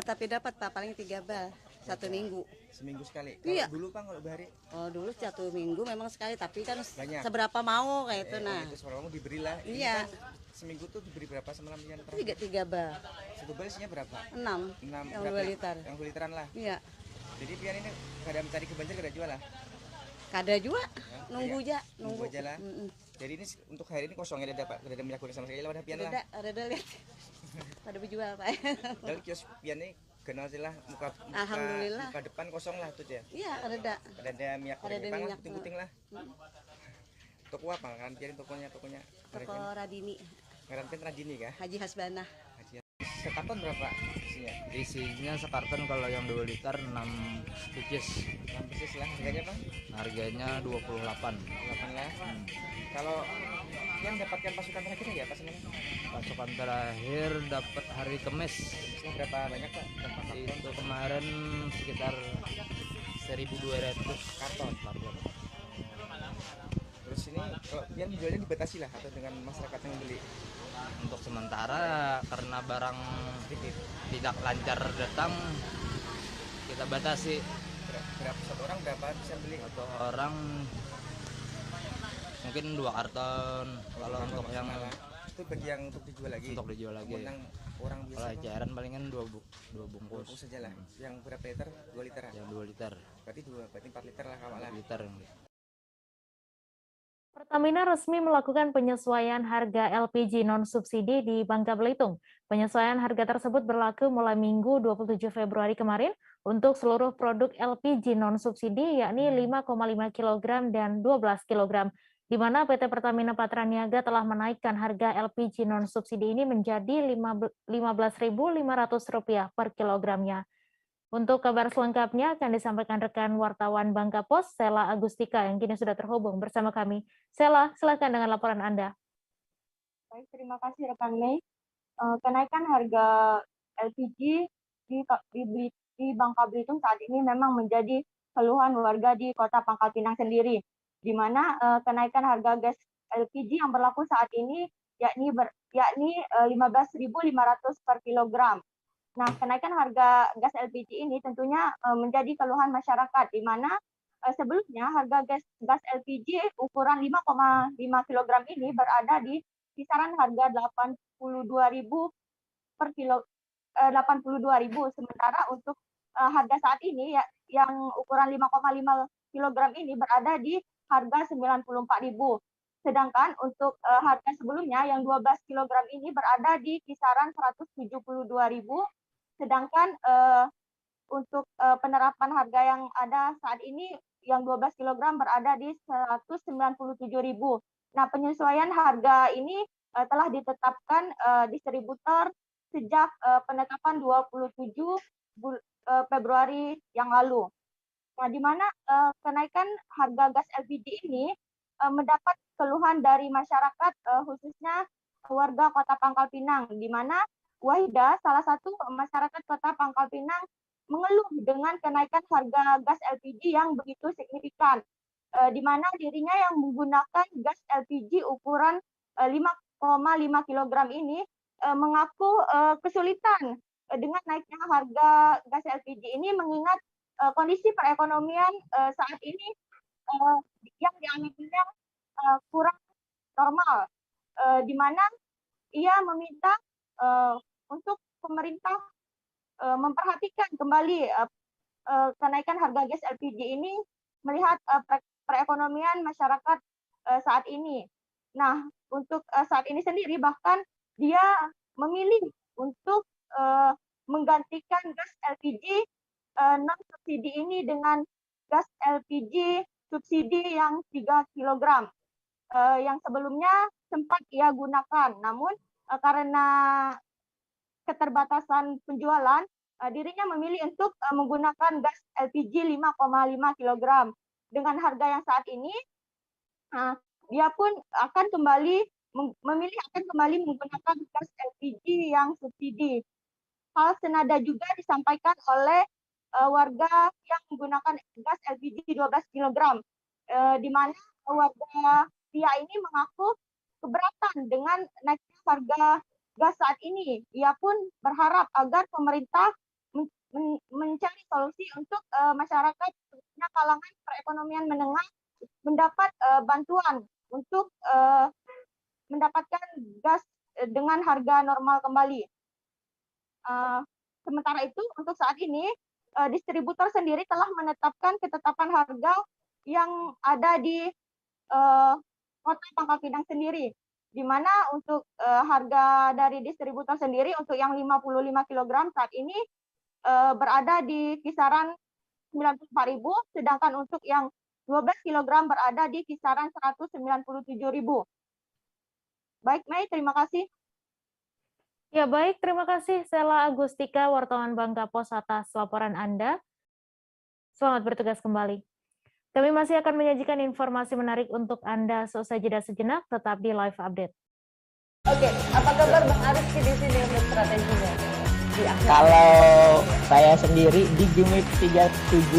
Tapi dapat Pak, paling 3 bal 1 minggu. Seminggu sekali. Iya. Dulu Pak kalau hari? Oh dulu 1 minggu memang sekali, tapi kan banyak. Seberapa mau kayak itu nah. Itu seberapa mau diberilah. Iya. Seminggu tuh diberi berapa semalam yang terakhir? 3 bal. 1 bal isinya berapa? 6. Yang 2 liter. Yang 2 literan lah. Iya. Jadi pian ini kada mencari ke banjir kada jual lah. Kada juga, Ya, nunggu iya. aja, nunggu. aja lah. Jadi ini untuk hari ini kosong ya, ada minyak goreng sama sekali lah pian lah. Ada lihat. Pada berjual Pak. Kalau kios pian ini kenal sih lah Alhamdulillah. muka depan kosong lah tuh ya. Iya, ada. Ada minyak goreng Ada Jepang lah, minyak, puting-puting lah. Toko apa kan pian tokonya? Toko Radini. Ngaran pian Radini kah? Haji Hasbanah. Sekarton berapa isinya? Isinya sekarton kalau yang 2 liter 6 pieces. 6 pieces lah. Harganya Bang? Harganya 28. 28 lah. Kalau yang dapatkan pasukan terakhir ya pas ini? Pasukan terakhir dapat hari Kamis. Berapa banyak Pak? Itu kemarin sekitar 1.200 karton. Terus ini kalau yang jualnya dibatasi lah atau dengan masyarakat yang beli? Untuk sementara karena barang tidak lancar datang kita batasi. Berapa satu orang berapa bisa beli? Satu orang mungkin 2 karton. Kalau untuk yang itu bagi yang untuk dijual lagi. Untuk dijual lagi. Yang orang biasa. Kalau eceran palingan 2 bungkus. Bungkus saja lah. Yang berapa liter? 2 liter. Yang 2 liter. Berarti 4 liter lah kawan lah. 4 liter. Pertamina resmi melakukan penyesuaian harga LPG non-subsidi di Bangka Belitung. Penyesuaian harga tersebut berlaku mulai Minggu 27 Februari kemarin untuk seluruh produk LPG non-subsidi yakni 5,5 kg dan 12 kg, di mana PT Pertamina Patraniaga telah menaikkan harga LPG non-subsidi ini menjadi Rp15.500 per kilogramnya. Untuk kabar selengkapnya akan disampaikan rekan wartawan Bangka Pos, Sela Agustika, yang kini sudah terhubung bersama kami. Sela, silakan dengan laporan Anda. Baik, terima kasih rekan Mei. Kenaikan harga LPG di Bangka Belitung saat ini memang menjadi keluhan warga di Kota Pangkal Pinang sendiri, di mana kenaikan harga gas LPG yang berlaku saat ini yakni 15.500 per kilogram. Nah, kenaikan harga gas LPG ini tentunya menjadi keluhan masyarakat, di mana sebelumnya harga gas LPG ukuran 5,5 kg ini berada di kisaran harga 82.000 per kilo, 82.000. Sementara untuk harga saat ini yang ukuran 5,5 kg ini berada di harga 94.000. Sedangkan untuk harga sebelumnya yang 12 kg ini berada di kisaran 172.000. Sedangkan untuk penerapan harga yang ada saat ini yang 12 kg berada di 197.000. Nah, penyesuaian harga ini telah ditetapkan distributor sejak penetapan 27 Februari yang lalu. Nah, di mana kenaikan harga gas LPG ini mendapat keluhan dari masyarakat khususnya warga Kota Pangkal Pinang, di mana Wahida, salah satu masyarakat Kota Pangkal Pinang, mengeluh dengan kenaikan harga gas LPG yang begitu signifikan, di mana dirinya yang menggunakan gas LPG ukuran 5,5 kg ini mengaku kesulitan dengan naiknya harga gas LPG ini, mengingat kondisi perekonomian saat ini yang dialaminya kurang normal, di mana ia meminta untuk pemerintah memperhatikan kembali kenaikan harga gas LPG ini, melihat perekonomian masyarakat saat ini. Nah, untuk saat ini sendiri bahkan dia memilih untuk menggantikan gas LPG non subsidi ini dengan gas LPG subsidi yang 3 kg yang sebelumnya sempat ia gunakan. Namun karena keterbatasan penjualan, dirinya memilih untuk menggunakan gas LPG 5,5 kg. Dengan harga yang saat ini, dia pun akan kembali menggunakan gas LPG yang subsidi. Hal senada juga disampaikan oleh warga yang menggunakan gas LPG 12 kg, di mana warga pria ini mengaku keberatan dengan naiknya harga gas saat ini. Ia pun berharap agar pemerintah mencari solusi untuk masyarakat, khususnya kalangan perekonomian menengah, mendapat bantuan untuk mendapatkan gas dengan harga normal kembali. Sementara itu, untuk saat ini distributor sendiri telah menetapkan ketetapan harga yang ada di Kota Pangkal Pinang sendiri, di mana untuk harga dari distributor sendiri untuk yang 55 kg saat ini berada di kisaran 94.000, sedangkan untuk yang 12 kg berada di kisaran 197.000. Baik, Mei, terima kasih. Ya baik, terima kasih Sela Agustika, wartawan Bangka Pos atas laporan Anda. Selamat bertugas kembali. Kami masih akan menyajikan informasi menarik untuk Anda seusai jeda sejenak, tetap di Live Update. Oke, apa kabar Bang Ariski di sini untuk strateginya? Kalau saya sendiri di Gimip 37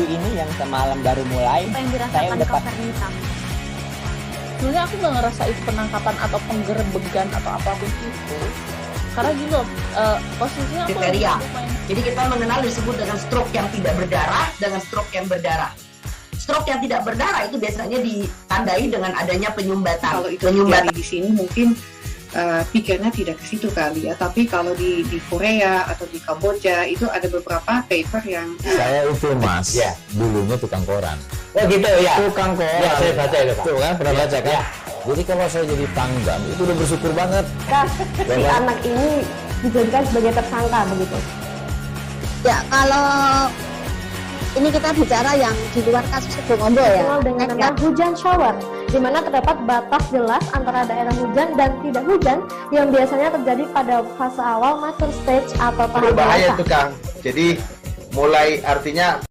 ini yang semalam baru mulai, saya udah pasti. Sebenarnya aku nggak ngerasa itu penangkapan atau penggerebegan atau apapun itu. Karena gini loh, posisinya aku kriteria. Jadi kita mengenal disebut dengan stroke yang tidak berdarah dengan stroke yang berdarah. Stroke yang tidak berdarah itu biasanya ditandai dengan adanya penyumbatan. Kalau itu terjadi di sini mungkin pikirnya tidak ke situ kali ya. Tapi kalau di Korea atau di Kamboja itu ada beberapa paper yang saya itu Mas, ya, dulunya tukang koran. Oh gitu ya. Tukang koran. Ya, saya baca itu Pak. Tuh kan pernah baca kan? Ya. Jadi kalau saya jadi pangdam itu udah bersyukur banget. Si anak ini dijadikan sebagai tersangka begitu. Ya, kalau ini kita bicara yang di luar kasus Sebongombo ya. Dengan nama hujan shower, di mana terdapat batas jelas antara daerah hujan dan tidak hujan yang biasanya terjadi pada fase awal mature stage atau tahap berbahaya dewasa. itu Kang. Jadi mulai artinya.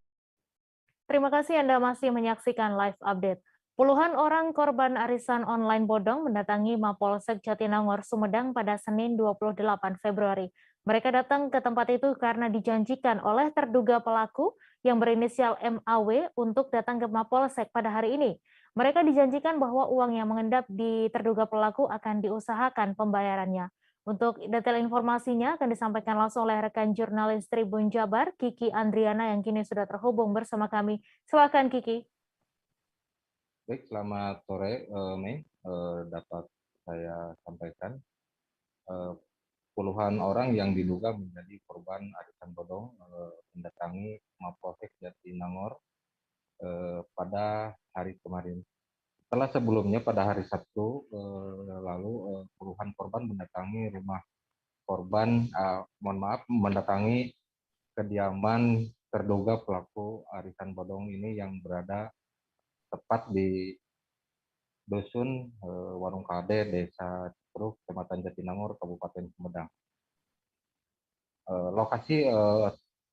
Terima kasih Anda masih menyaksikan Live Update. Puluhan orang korban arisan online bodong mendatangi Mapolsek Jatinangor, Sumedang pada Senin 28 Februari. Mereka datang ke tempat itu karena dijanjikan oleh terduga pelaku yang berinisial MAW untuk datang ke Mapolsek pada hari ini. Mereka dijanjikan bahwa uang yang mengendap di terduga pelaku akan diusahakan pembayarannya. Untuk detail informasinya akan disampaikan langsung oleh rekan jurnalis Tribun Jabar, Kiki Andriana yang kini sudah terhubung bersama kami. Silakan Kiki. Baik, selamat sore, Mei. Dapat saya sampaikan, puluhan orang yang diduga menjadi korban arisan bodong mendatangi Mapolsek Jatinangor pada hari kemarin. Setelah sebelumnya pada hari Sabtu lalu puluhan korban mendatangi rumah korban, mendatangi kediaman terduga pelaku arisan bodong ini yang berada tepat di Dusun Warung Kade, Desa Cipruk, Kecamatan Jatinangor, Kabupaten Sumedang. Lokasi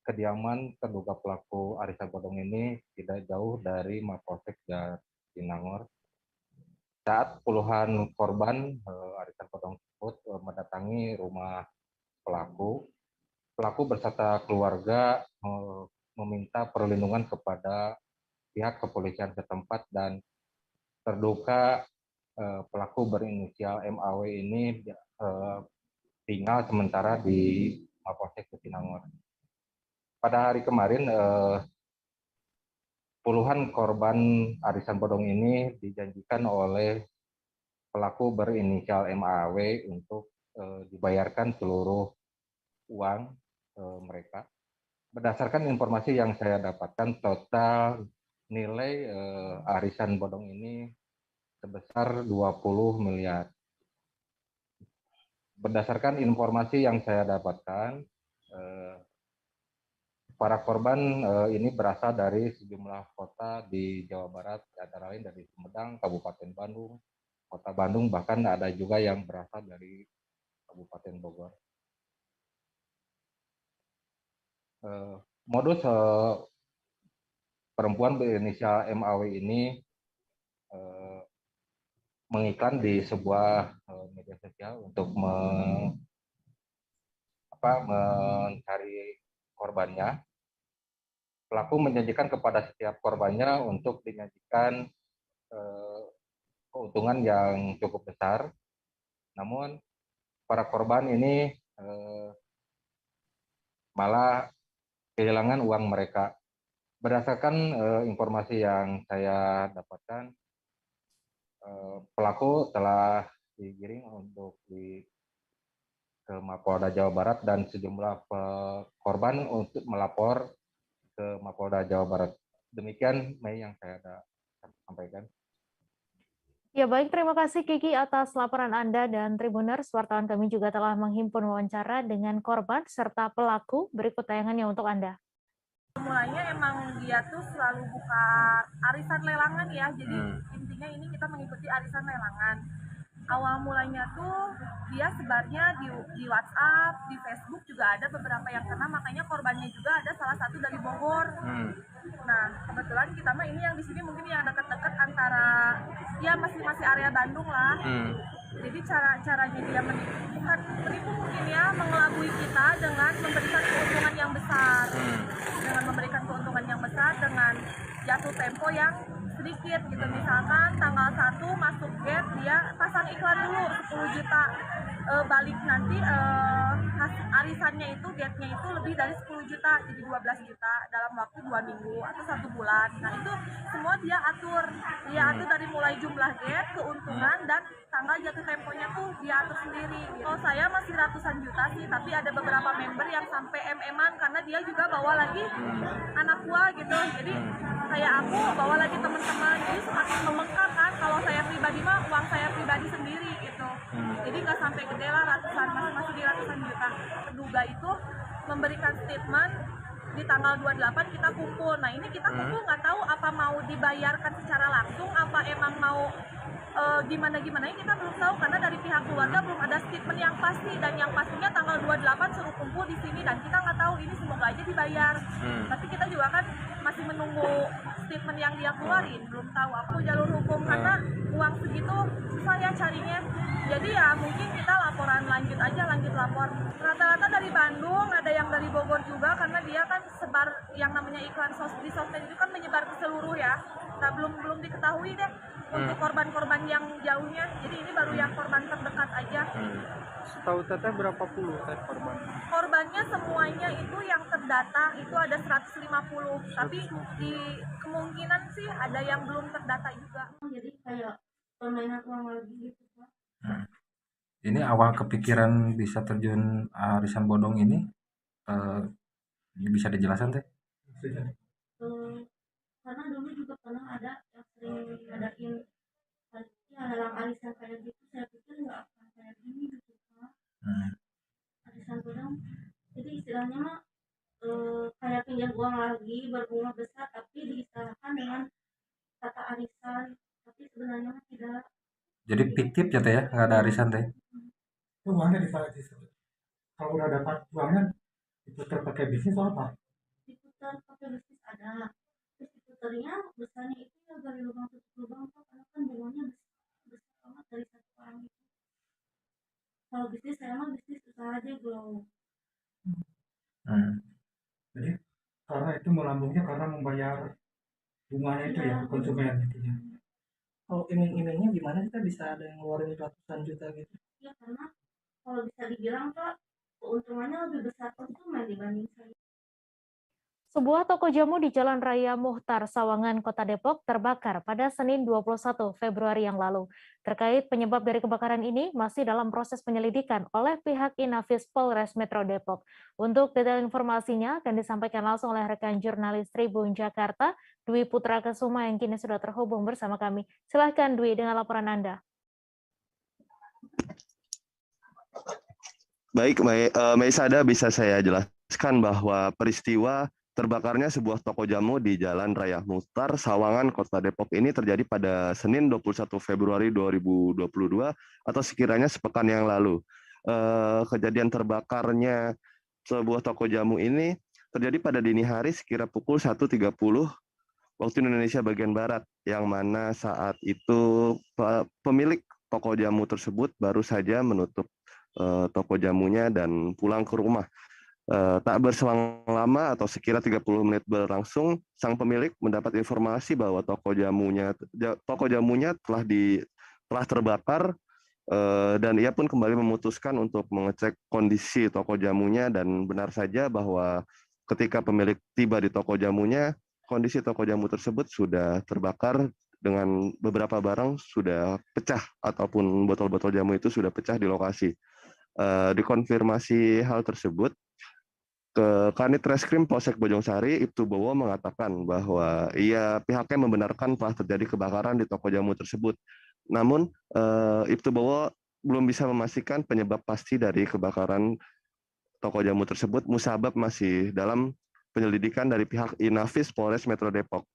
kediaman terduga pelaku arisan bodong ini tidak jauh dari Mapolsek Jatinangor. Saat puluhan korban arisan bodong tersebut mendatangi rumah pelaku berserta keluarga meminta perlindungan kepada pihak kepolisian setempat dan terduga pelaku berinisial MAW ini tinggal sementara di Mapolsek Jatinangor. Pada hari kemarin puluhan korban arisan bodong ini dijanjikan oleh pelaku berinisial MAW untuk dibayarkan seluruh uang mereka. Berdasarkan informasi yang saya dapatkan, total nilai arisan bodong ini sebesar 20 miliar. Berdasarkan informasi yang saya dapatkan, para korban ini berasal dari sejumlah kota di Jawa Barat, antara lain dari Sumedang, Kabupaten Bandung, Kota Bandung, bahkan ada juga yang berasal dari Kabupaten Bogor. Modus perempuan berinisial MAW ini mengiklan di sebuah media sosial untuk mencari korbannya. Pelaku menjanjikan kepada setiap korbannya untuk dinyajikan keuntungan yang cukup besar. Namun para korban ini malah kehilangan uang mereka. Berdasarkan informasi yang saya dapatkan, pelaku telah digiring untuk ke Mapolda Jawa Barat dan sejumlah korban untuk melapor ke Mapolda Jawa Barat. Demikian Mei yang saya ada sampaikan. Ya baik, terima kasih Kiki atas laporan Anda dan Tribuners. Wartawan kami juga telah menghimpun wawancara dengan korban serta pelaku. Berikut tayangannya untuk Anda. Mulainya emang dia tuh selalu buka arisan lelangan ya, jadi intinya ini kita mengikuti arisan lelangan. Awal mulainya tuh dia sebarnya di WhatsApp, di Facebook juga ada beberapa yang kena, makanya korbannya juga ada salah satu dari Bogor. Nah kebetulan kita mah ini yang di sini mungkin yang dekat-dekat antara ya masih area Bandung lah. Jadi caranya dia bukan menipu mungkin ya, mengelabui kita dengan memberikan keuntungan yang besar. Dengan memberikan keuntungan yang besar dengan jatuh tempo yang sedikit gitu. Misalkan tanggal 1 masuk gate dia pasang iklan dulu 10 juta. Balik nanti arisannya itu gate-nya itu lebih dari 10 juta jadi 12 juta dalam waktu 2 minggu atau 1 bulan. Nah itu semua dia atur dari mulai jumlah gate, keuntungan dan tanggal jatuh temponya tuh dia atur sendiri. Kalau saya masih ratusan juta sih, tapi ada beberapa member yang sampai MM-an karena dia juga bawa lagi anak buah gitu. Jadi kayak aku bawa lagi teman-teman, jadi semakin membengkak kan. Kalau saya pribadi mah uang saya pribadi sendiri gitu. Jadi nggak sampai gede lah, ratusan, masih di ratusan juta. Terduga itu memberikan statement di tanggal 28 kita kumpul. Nah ini kita kumpul nggak tahu apa mau dibayarkan secara langsung, apa emang mau gimana kita belum tahu karena dari pihak keluarga belum ada statement yang pasti, dan yang pastinya tanggal 28 suruh kumpul di sini dan kita nggak tahu ini, semoga aja dibayar. Tapi kita juga kan masih menunggu statement yang dia keluarin, belum tahu apa jalur hukum karena uang segitu susah ya carinya. Jadi ya mungkin kita laporan lanjut lapor. Rata-rata dari Bandung, ada yang dari Bogor juga karena dia kan sebar yang namanya iklan di sosmed itu kan menyebar ke seluruh ya. Nah belum diketahui deh untuk korban-korban yang jauhnya. Jadi ini baru yang korban terdekat aja. Setahu teteh berapa puluh korban? Korbannya semuanya itu yang terdata itu ada 150. Tapi di kemungkinan sih ada yang belum terdata juga. Jadi kayak permainan uang lagi gitu Pak. Ini awal kepikiran bisa terjun arisan bodong ini bisa dijelaskan teh? Karena dulu juga pernah ada yang sering ngadain halang arisan kayak gitu, saya pikir nggak akan kayak gini gitu Pak. Arisan bodong, jadi istilahnya mah kayak pinjam uang lagi berbunga besar tapi diistilahkan dengan kata arisan, tapi sebenarnya tidak. Jadi fiktif ya teh ya, nggak ada arisan teh? Itu uangnya ditarik kalau udah dapat uangnya diputar pakai bisnis atau apa? Diputar pakai bisnis ada, terus diputarnya besarnya itu ya dari lubang tutup lubang Pak, karena kan bunganya besar banget dari satu orang itu. Kalau bisnis saya mah bisnis usaha aja belum. Jadi karena itu melambungnya karena membayar bunganya itu ya konsumen gitu ya. Kalau iming-imingnya gimana kita bisa ada yang ngeluarin ratusan juta gitu? Ya karena kalau bisa dibilang Pak, keuntungannya lebih besar konsumen dibanding saya. Sebuah toko jamu di Jalan Raya Muhtar, Sawangan, Kota Depok terbakar pada Senin 21 Februari yang lalu. Terkait penyebab dari kebakaran ini masih dalam proses penyelidikan oleh pihak Inafis Polres Metro Depok. Untuk detail informasinya akan disampaikan langsung oleh rekan jurnalis Tribun Jakarta, Dwi Putra Kesuma yang kini sudah terhubung bersama kami. Silahkan Dwi dengan laporan Anda. Baik, Maisada, bisa saya jelaskan bahwa peristiwa terbakarnya sebuah toko jamu di Jalan Raya Muhtar, Sawangan, Kota Depok ini terjadi pada Senin 21 Februari 2022 atau sekiranya sepekan yang lalu. Kejadian terbakarnya sebuah toko jamu ini terjadi pada dini hari sekira pukul 1.30 waktu Indonesia bagian Barat, yang mana saat itu pemilik toko jamu tersebut baru saja menutup toko jamunya dan pulang ke rumah. Tak berselang lama atau sekira 30 menit berlangsung, sang pemilik mendapat informasi bahwa toko jamunya telah terbakar, dan ia pun kembali memutuskan untuk mengecek kondisi toko jamunya, dan benar saja bahwa ketika pemilik tiba di toko jamunya, kondisi toko jamu tersebut sudah terbakar dengan beberapa barang sudah pecah ataupun botol-botol jamu itu sudah pecah di lokasi. Dikonfirmasi hal tersebut, ke Kanit Reskrim Polsek Bojongsari, Ibtu Bowo mengatakan bahwa pihaknya membenarkan telah terjadi kebakaran di toko jamu tersebut. Namun Ibtu Bowo belum bisa memastikan penyebab pasti dari kebakaran toko jamu tersebut. Musabab masih dalam penyelidikan dari pihak Inafis Polres Metro Depok.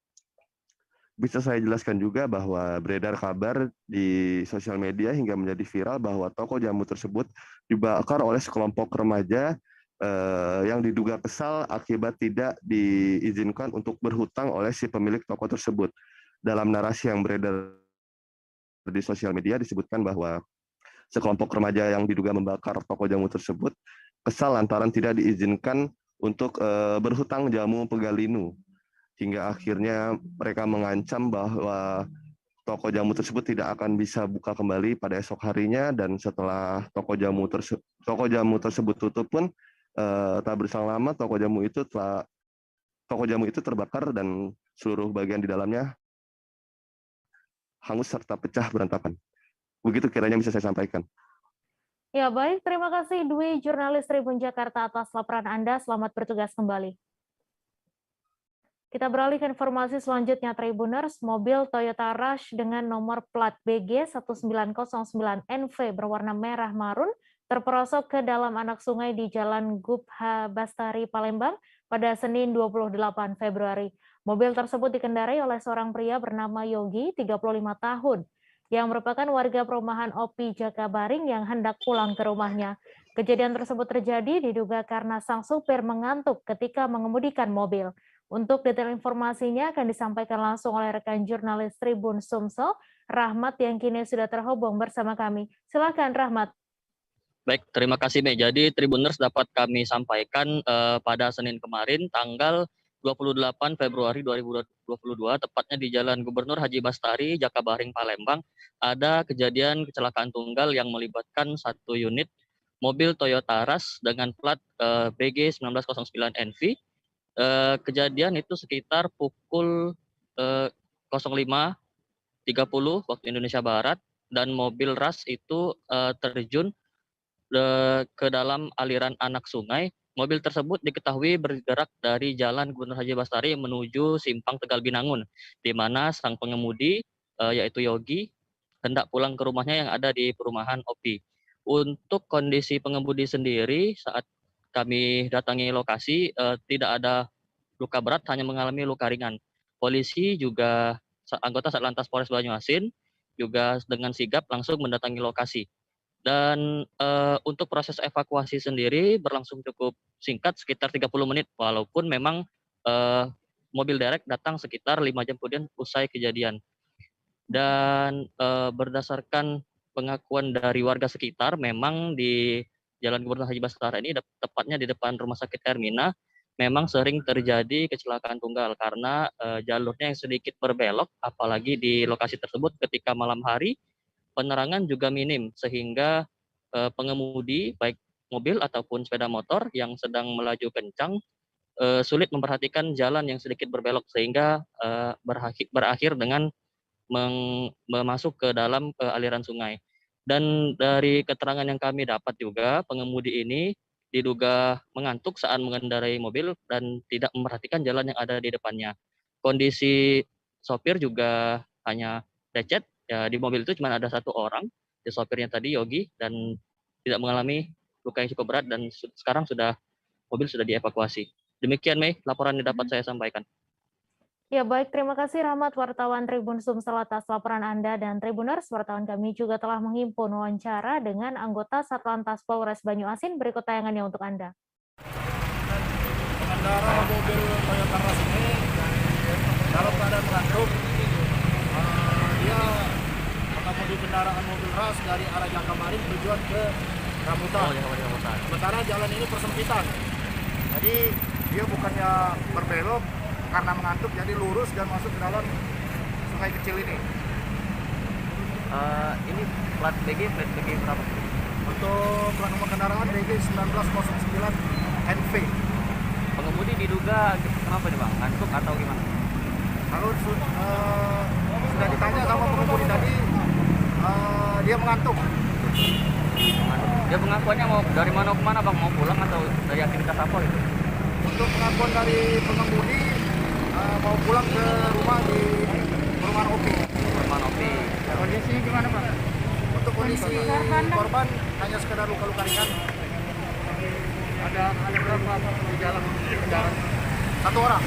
Bisa saya jelaskan juga bahwa beredar kabar di sosial media hingga menjadi viral bahwa toko jamu tersebut dibakar oleh sekelompok remaja yang diduga kesal akibat tidak diizinkan untuk berhutang oleh si pemilik toko tersebut. Dalam narasi yang beredar di sosial media disebutkan bahwa sekelompok remaja yang diduga membakar toko jamu tersebut kesal lantaran tidak diizinkan untuk berhutang jamu Pegalinu. Hingga akhirnya mereka mengancam bahwa toko jamu tersebut tidak akan bisa buka kembali pada esok harinya, dan setelah toko jamu tersebut tutup pun tak berselang lama toko jamu itu terbakar dan seluruh bagian di dalamnya hangus serta pecah berantakan. Begitu kiranya bisa saya sampaikan. Ya baik, terima kasih Dwi, jurnalis Tribun Jakarta atas laporan Anda. Selamat bertugas kembali. Kita beralih ke informasi selanjutnya, Tribuners. Mobil Toyota Rush dengan nomor plat BG 1909NV berwarna merah marun terperosok ke dalam anak sungai di Jalan Gubha Bastari, Palembang pada Senin 28 Februari. Mobil tersebut dikendarai oleh seorang pria bernama Yogi, 35 tahun, yang merupakan warga perumahan Opi Jakabaring yang hendak pulang ke rumahnya. Kejadian tersebut terjadi diduga karena sang supir mengantuk ketika mengemudikan mobil. Untuk detail informasinya akan disampaikan langsung oleh rekan jurnalis Tribun Sumsel, Rahmat, yang kini sudah terhubung bersama kami. Silakan Rahmat. Baik, terima kasih Mei. Jadi Tribuners dapat kami sampaikan pada Senin kemarin tanggal 28 Februari 2022, tepatnya di Jalan Gubernur Haji Bastari, Jakabaring, Palembang, ada kejadian kecelakaan tunggal yang melibatkan satu unit mobil Toyota Rush dengan plat BG 1909NV. Kejadian itu sekitar pukul 05.30 waktu Indonesia Barat, dan mobil Rush itu terjun ke dalam aliran anak sungai. Mobil tersebut diketahui bergerak dari Jalan Gubernur Haji Bastari menuju Simpang Tegal Binangun, di mana sang pengemudi yaitu Yogi hendak pulang ke rumahnya yang ada di perumahan Opi. Untuk kondisi pengemudi sendiri saat kami datangi lokasi tidak ada luka berat, hanya mengalami luka ringan. Polisi juga anggota Satlantas Polres Banyuasin juga dengan sigap langsung mendatangi lokasi. Dan untuk proses evakuasi sendiri berlangsung cukup singkat, sekitar 30 menit, walaupun memang mobil derek datang sekitar 5 jam kemudian usai kejadian. Dan berdasarkan pengakuan dari warga sekitar, memang di Jalan Gubernur Haji Bastari ini, tepatnya di depan Rumah Sakit Hermina, memang sering terjadi kecelakaan tunggal karena jalurnya yang sedikit berbelok, apalagi di lokasi tersebut ketika malam hari, penerangan juga minim, sehingga pengemudi baik mobil ataupun sepeda motor yang sedang melaju kencang sulit memperhatikan jalan yang sedikit berbelok, sehingga berakhir dengan masuk ke dalam aliran sungai. Dan dari keterangan yang kami dapat juga, pengemudi ini diduga mengantuk saat mengendarai mobil dan tidak memperhatikan jalan yang ada di depannya. Kondisi sopir juga hanya lecet. Ya, di mobil itu cuma ada satu orang, di sopirnya tadi Yogi, dan tidak mengalami luka yang cukup berat, dan sekarang mobil sudah dievakuasi. Demikian Mei, laporan yang dapat saya sampaikan. Ya baik, terima kasih Rahmat, wartawan Tribun Sumsel atas laporan Anda. Dan Tribuners, wartawan kami juga telah menghimpun wawancara dengan anggota Satlantas Polres Banyuasin. Berikut tayangannya untuk Anda. Pengendara mobil Toyota Rush ini dalam keadaan mengantuk, dia mengemudi kendaraan mobil Rush dari arah Jakabaring tujuan ke Rambutan. Sementara jalan ini persempitan, jadi dia bukannya berbelok karena mengantuk, jadi lurus dan masuk ke dalam sungai kecil ini. Ini plat BG berapa? Untuk plat nomor kendaraan BG 1909 NV. Pengemudi diduga kenapa nih Bang? Ngantuk atau gimana? Kalau sudah ditanya sama pengemudi tadi, dia mengantuk. Dia pengakuannya mau dari mana ke mana Bang? Mau pulang atau dari aktivitas apa itu? pengakuan dari pengemudi mau pulang ke rumah di perumahan OPI. Kondisinya gimana Pak? Untuk kondisi korban hanya sekedar luka-luka ringan. Ada berapa di dalam kendaraan? Satu orang.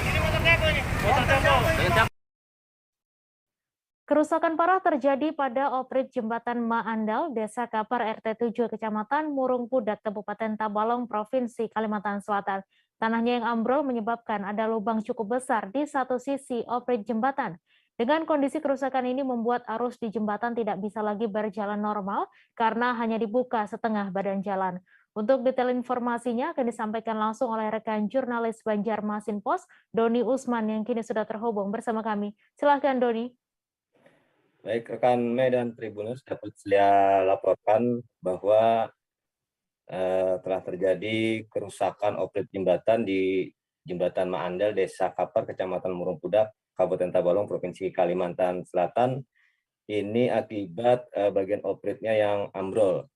Ini motor siapa ini? Kerusakan parah terjadi pada oprit Jembatan Maandal, Desa Kapar RT 7, Kecamatan Murung Pudak, Kabupaten Tabalong, Provinsi Kalimantan Selatan. Tanahnya yang ambrol menyebabkan ada lubang cukup besar di satu sisi oprit jembatan. Dengan kondisi kerusakan ini membuat arus di jembatan tidak bisa lagi berjalan normal karena hanya dibuka setengah badan jalan. Untuk detail informasinya akan disampaikan langsung oleh rekan jurnalis Banjarmasin Post, Doni Usman, yang kini sudah terhubung bersama kami. Silahkan Doni. Baik, rekan Medan Tribuners, dapat saya laporkan bahwa telah terjadi kerusakan oprit jembatan di Jembatan Maandal, Desa Kapar, Kecamatan Murung Pudak, Kabupaten Tabalong, Provinsi Kalimantan Selatan. Ini akibat bagian opritnya yang ambrol.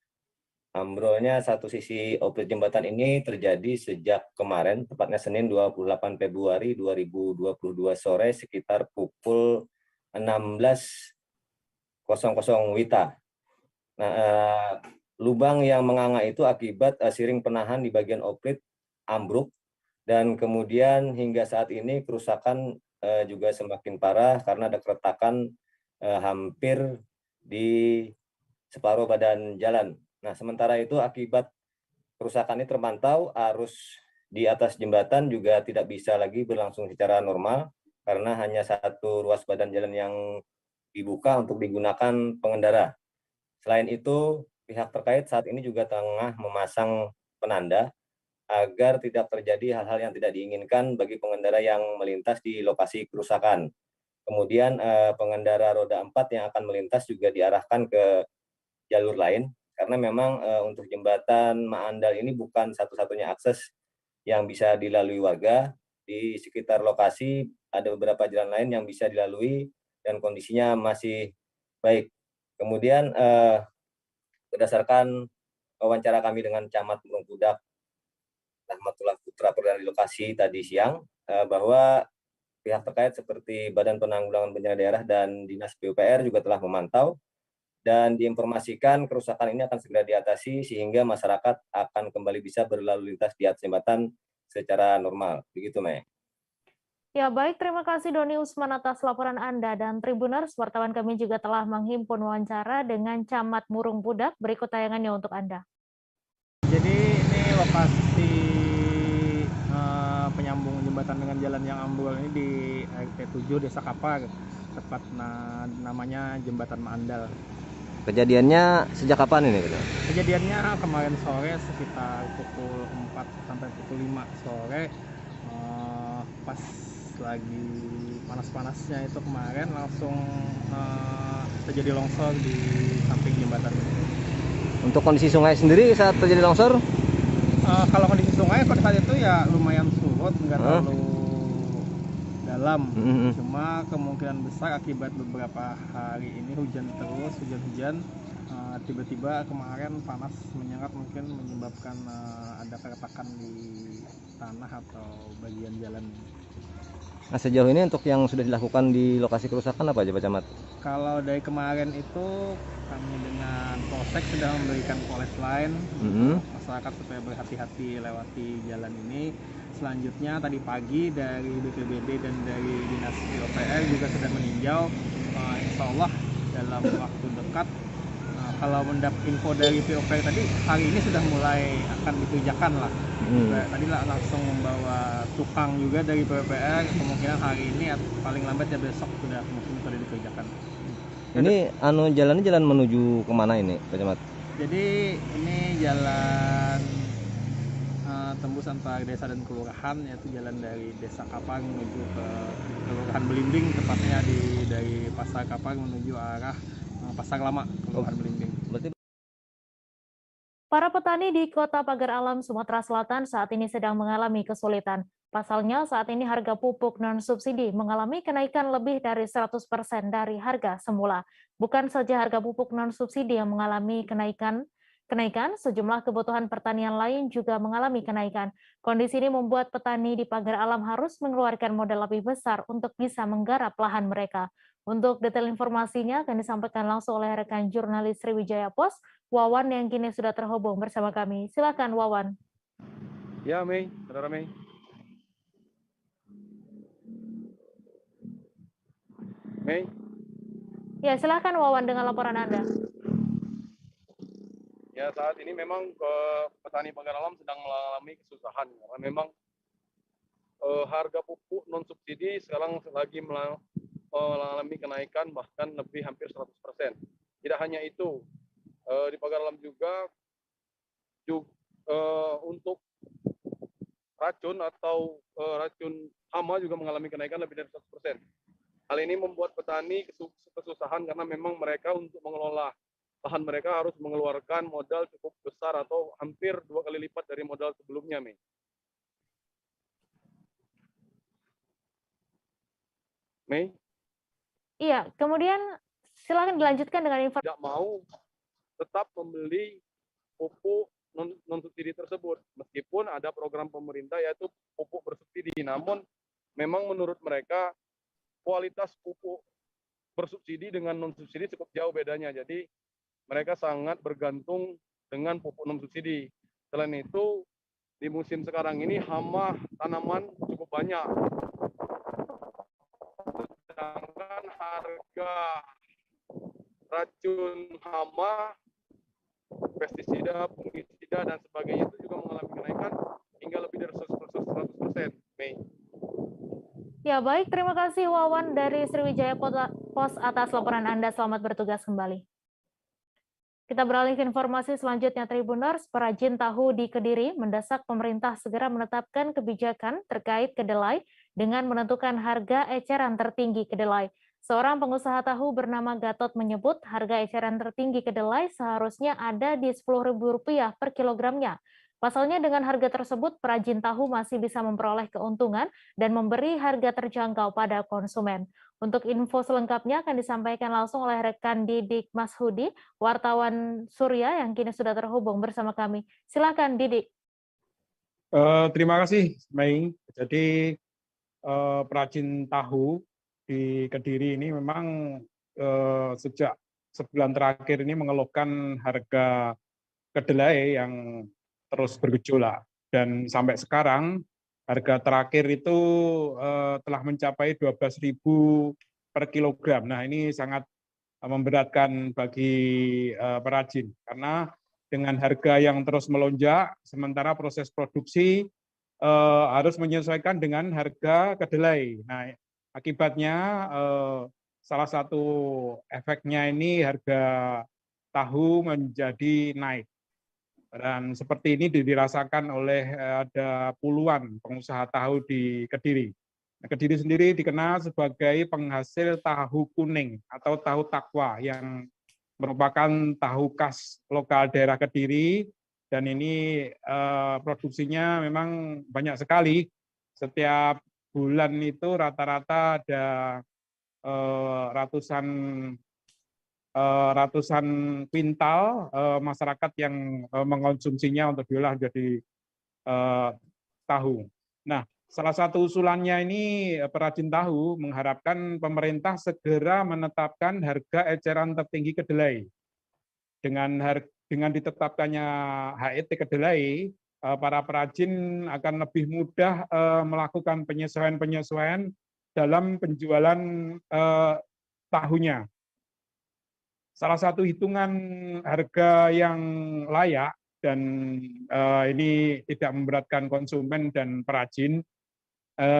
Ambrolnya satu sisi oprit jembatan ini terjadi sejak kemarin, tepatnya Senin 28 Februari 2022 sore sekitar pukul 16.00 WITA. Nah, lubang yang menganga itu akibat siring penahan di bagian oprit ambruk, dan kemudian hingga saat ini kerusakan juga semakin parah karena ada keretakan hampir di separuh badan jalan. Nah, sementara itu akibat kerusakan ini terpantau arus di atas jembatan juga tidak bisa lagi berlangsung secara normal karena hanya satu ruas badan jalan yang dibuka untuk digunakan pengendara. Selain itu, pihak terkait saat ini juga tengah memasang penanda agar tidak terjadi hal-hal yang tidak diinginkan bagi pengendara yang melintas di lokasi kerusakan. Kemudian pengendara roda 4 yang akan melintas juga diarahkan ke jalur lain, karena memang untuk jembatan Maandal ini bukan satu-satunya akses yang bisa dilalui warga. Di sekitar lokasi ada beberapa jalan lain yang bisa dilalui dan kondisinya masih baik. Kemudian berdasarkan wawancara kami dengan Camat Murung Pudak, Rahmatullah Putra dari lokasi tadi siang, bahwa pihak terkait seperti Badan Penanggulangan Bencana Daerah dan Dinas PUPR juga telah memantau dan diinformasikan kerusakan ini akan segera diatasi sehingga masyarakat akan kembali bisa berlalu lintas di atas jembatan secara normal. Begitu, Mei. Ya, baik, terima kasih Doni Usman atas laporan Anda, dan Tribuners, wartawan kami juga telah menghimpun wawancara dengan Camat Murung Pudak. Berikut tayangannya untuk Anda. Jadi ini lokasi penyambung jembatan dengan jalan yang ambrol ini di RT 7 Desa Kapar, tepat namanya Jembatan Maandal. Kejadiannya sejak kapan ini? Kejadiannya kemarin sore sekitar pukul 4 sampai pukul 5 sore, pas lagi panas-panasnya itu kemarin langsung terjadi longsor di samping jembatan. Untuk kondisi sungai sendiri saat terjadi longsor? Kalau kondisi sungai pada saat itu ya lumayan surut, nggak terlalu dalam. Cuma kemungkinan besar akibat beberapa hari ini hujan terus, hujan-hujan, tiba-tiba kemarin panas menyengat mungkin menyebabkan ada keretakan di tanah atau bagian jalan. Nah, sejauh ini untuk yang sudah dilakukan di lokasi kerusakan apa aja Pak Camat? Kalau dari kemarin itu kami dengan Polsek sudah memberikan polis line masyarakat supaya berhati-hati lewati jalan ini. Selanjutnya tadi pagi dari BPBD dan dari Dinas PUPR juga sudah meninjau. Insya Allah dalam waktu dekat, kalau mendapat info dari PUPR tadi, hari ini sudah mulai akan dikerjakan lah. Tadi langsung membawa tukang juga dari PUPR, kemungkinan hari ini paling lambat ya besok sudah mungkin sudah dikerjakan. Ini jalannya jalan menuju kemana ini Pak Camat? Jadi ini jalan tembus antara desa dan kelurahan, yaitu jalan dari Desa Kapar menuju ke Kelurahan Belimbing, tepatnya dari Pasar Kapar menuju arah Pasar Lama, Kelurahan Belimbing. Para petani di Kota Pagar Alam, Sumatera Selatan saat ini sedang mengalami kesulitan. Pasalnya saat ini harga pupuk non-subsidi mengalami kenaikan lebih dari 100% dari harga semula. Bukan saja harga pupuk non-subsidi yang mengalami kenaikan, kenaikan, sejumlah kebutuhan pertanian lain juga mengalami kenaikan. Kondisi ini membuat petani di pagar alam harus mengeluarkan modal lebih besar untuk bisa menggarap lahan mereka. Untuk detail informasinya akan disampaikan langsung oleh rekan jurnalis Sriwijaya Pos, Wawan yang kini sudah terhubung bersama kami. Silakan Wawan. Ya, Mei, saudara Mei. Mei. Ya, silakan Wawan dengan laporan Anda. Ya, saat ini memang petani pagar alam sedang mengalami kesusahan karena memang harga pupuk non subsidi sekarang lagi mengalami kenaikan bahkan lebih hampir 100%. Tidak hanya itu, di pagar alam juga untuk racun atau racun hama juga mengalami kenaikan lebih dari 100%. Hal ini membuat petani kesusahan karena memang mereka untuk mengelola lahan mereka harus mengeluarkan modal cukup besar atau hampir 2 kali lipat dari modal sebelumnya, Mei. Mei? Iya, kemudian silakan dilanjutkan dengan informasi. Tidak mau tetap membeli pupuk non-subsidi tersebut, meskipun ada program pemerintah yaitu pupuk bersubsidi. Namun, memang menurut mereka kualitas pupuk bersubsidi dengan non-subsidi cukup jauh bedanya. Jadi, mereka sangat bergantung dengan pupuk non-subsidi. Selain itu, di musim sekarang ini hama tanaman cukup banyak. Sedangkan harga racun hama, pestisida, fungisida, dan sebagainya itu juga mengalami kenaikan hingga lebih dari 100%. Mei. Ya, baik. Terima kasih Wawan dari Sriwijaya Pos atas laporan Anda. Selamat bertugas kembali. Kita beralih ke informasi selanjutnya. Tribuners, perajin tahu di Kediri mendesak pemerintah segera menetapkan kebijakan terkait kedelai dengan menentukan harga eceran tertinggi kedelai. Seorang pengusaha tahu bernama Gatot menyebut harga eceran tertinggi kedelai seharusnya ada di Rp10.000 per kilogramnya. Pasalnya dengan harga tersebut, perajin tahu masih bisa memperoleh keuntungan dan memberi harga terjangkau pada konsumen. Untuk info selengkapnya akan disampaikan langsung oleh rekan Didik Mashudi, wartawan Surya yang kini sudah terhubung bersama kami. Silakan Didik. Terima kasih, Mei. Jadi perajin tahu di Kediri ini memang sejak sebulan terakhir ini mengeluhkan harga kedelai yang terus bergejolak, dan sampai sekarang harga terakhir itu telah mencapai 12.000 per kilogram. Nah, ini sangat memberatkan bagi perajin karena dengan harga yang terus melonjak, sementara proses produksi harus menyesuaikan dengan harga kedelai. Nah, akibatnya salah satu efeknya ini harga tahu menjadi naik. Dan seperti ini dirasakan oleh ada puluhan pengusaha tahu di Kediri. Nah, Kediri sendiri dikenal sebagai penghasil tahu kuning atau tahu takwa yang merupakan tahu khas lokal daerah Kediri, dan ini produksinya memang banyak sekali. Setiap bulan itu rata-rata ada ratusan kuintal masyarakat yang mengonsumsinya untuk diolah jadi tahu. Nah, salah satu usulannya ini perajin tahu mengharapkan pemerintah segera menetapkan harga eceran tertinggi kedelai. Dengan ditetapkannya HET kedelai, para perajin akan lebih mudah melakukan penyesuaian-penyesuaian dalam penjualan tahunya. Salah satu hitungan harga yang layak dan ini tidak memberatkan konsumen dan perajin,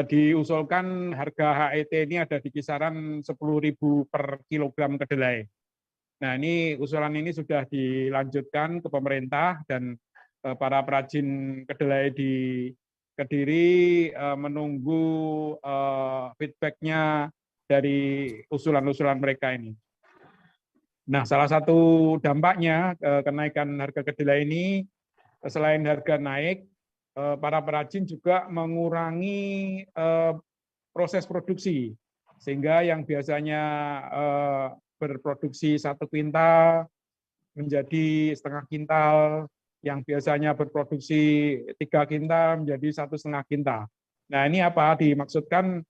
diusulkan harga HET ini ada di kisaran 10.000 per kilogram kedelai. Nah, ini usulan ini sudah dilanjutkan ke pemerintah, dan para perajin kedelai di Kediri menunggu feedback-nya dari usulan-usulan mereka ini. Nah, salah satu dampaknya kenaikan harga kedelai ini, selain harga naik, para perajin juga mengurangi proses produksi, sehingga yang biasanya berproduksi 1 kuintal menjadi setengah kintal, yang biasanya berproduksi 3 kintal menjadi 1,5 kintal. Nah, ini apa dimaksudkan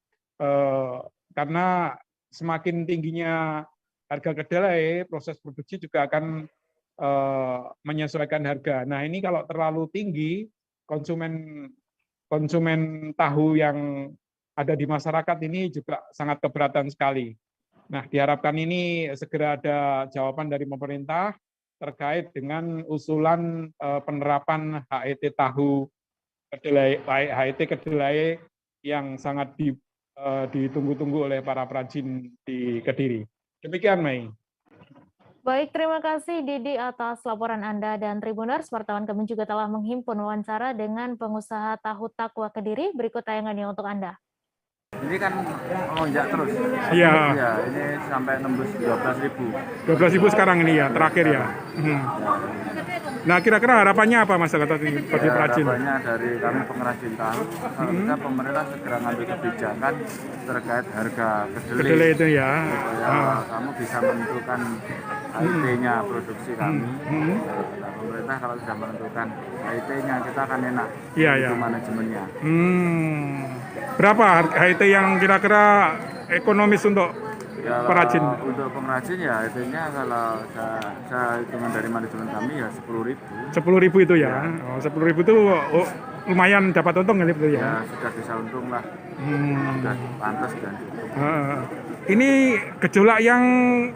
karena semakin tingginya harga kedelai, proses produksi juga akan menyesuaikan harga. Nah, ini kalau terlalu tinggi, konsumen tahu yang ada di masyarakat ini juga sangat keberatan sekali. Nah, diharapkan ini segera ada jawaban dari pemerintah terkait dengan usulan penerapan HET tahu kedelai, HET kedelai yang sangat ditunggu-tunggu oleh para perajin di Kediri. Demikian, Mei. Baik, terima kasih Didi atas laporan Anda dan Tribuners. Wartawan kami juga telah menghimpun wawancara dengan pengusaha tahu Takwa Kediri. Berikut tayangannya untuk Anda. Ini kan melonjak terus. Iya. Ya, ini sampai nembus 12.000. 12.000 sekarang ini ya, terakhir ya. Nah, kira-kira harapannya apa masyarakat ini bagi perajin? Harapannya dari kami pengrajin tahu, kalau bisa pemerintah segera ngambil kebijakan terkait harga kedelai. Kedelai itu ya. Kamu bisa menentukan HIT-nya produksi kami. Nah, pemerintah kalau sudah menentukan HIT-nya, kita akan enak untuk manajemennya. Berapa HIT yang kira-kira ekonomis untuk perajin? Untuk pengrajin ya HIT-nya kalau saya hitungan dari manajemen kami ya 10.000. 10.000 itu ya? Oh, 10.000 itu lumayan dapat untung kan itu ya? Ya sudah bisa untung lah. Sudah pantas dan ini gejolak yang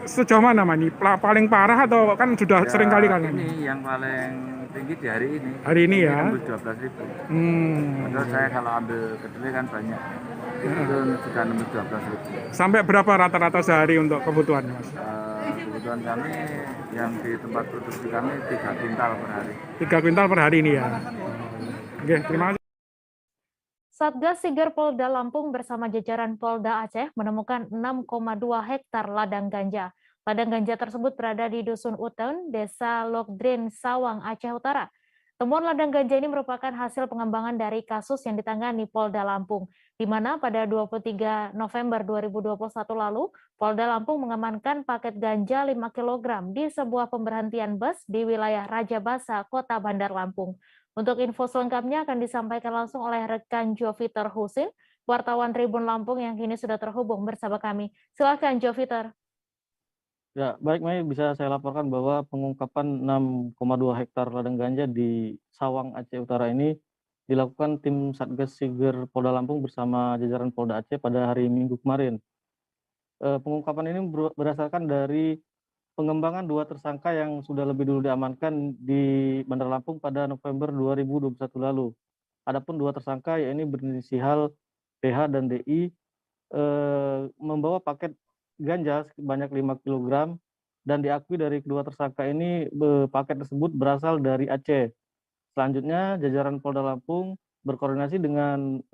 sejauh mana Mani? Paling parah atau kan sudah sering kali kan? Ini yang paling tinggi di hari ini. Hari ini ya? Tembus 12.000. Padahal saya kalau ambil kedelai kan banyak. Itu sudah nembus 12.000. Sampai berapa rata-rata sehari untuk kebutuhannya, Mas? Kebutuhan kami yang di tempat produksi kami 3 kuintal per hari. 3 kuintal per hari ini ya? Oke, terima kasih. Satgas Siger Polda Lampung bersama jajaran Polda Aceh menemukan 6,2 hektar ladang ganja. Ladang ganja tersebut berada di Dusun Uteun, Desa Lokdrin, Sawang, Aceh Utara. Temuan ladang ganja ini merupakan hasil pengembangan dari kasus yang ditangani Polda Lampung, di mana pada 23 November 2021 lalu, Polda Lampung mengamankan paket ganja 5 kg di sebuah pemberhentian bus di wilayah Raja Basa, Kota Bandar Lampung. Untuk info selengkapnya akan disampaikan langsung oleh rekan Joviter Husin, wartawan Tribun Lampung yang kini sudah terhubung bersama kami. Silakan Joviter. Ya, baik Mei, bisa saya laporkan bahwa pengungkapan 6,2 hektar ladang ganja di Sawang, Aceh Utara ini dilakukan tim Satgas Siger Polda Lampung bersama jajaran Polda Aceh pada hari Minggu kemarin. Pengungkapan ini berdasarkan dari pengembangan 2 tersangka yang sudah lebih dulu diamankan di Bandar Lampung pada November 2021 lalu. Adapun 2 tersangka yaitu berinisial PH dan DI membawa paket ganja sebanyak 5 kg dan diakui dari kedua tersangka ini paket tersebut berasal dari Aceh. Selanjutnya jajaran Polda Lampung berkoordinasi dengan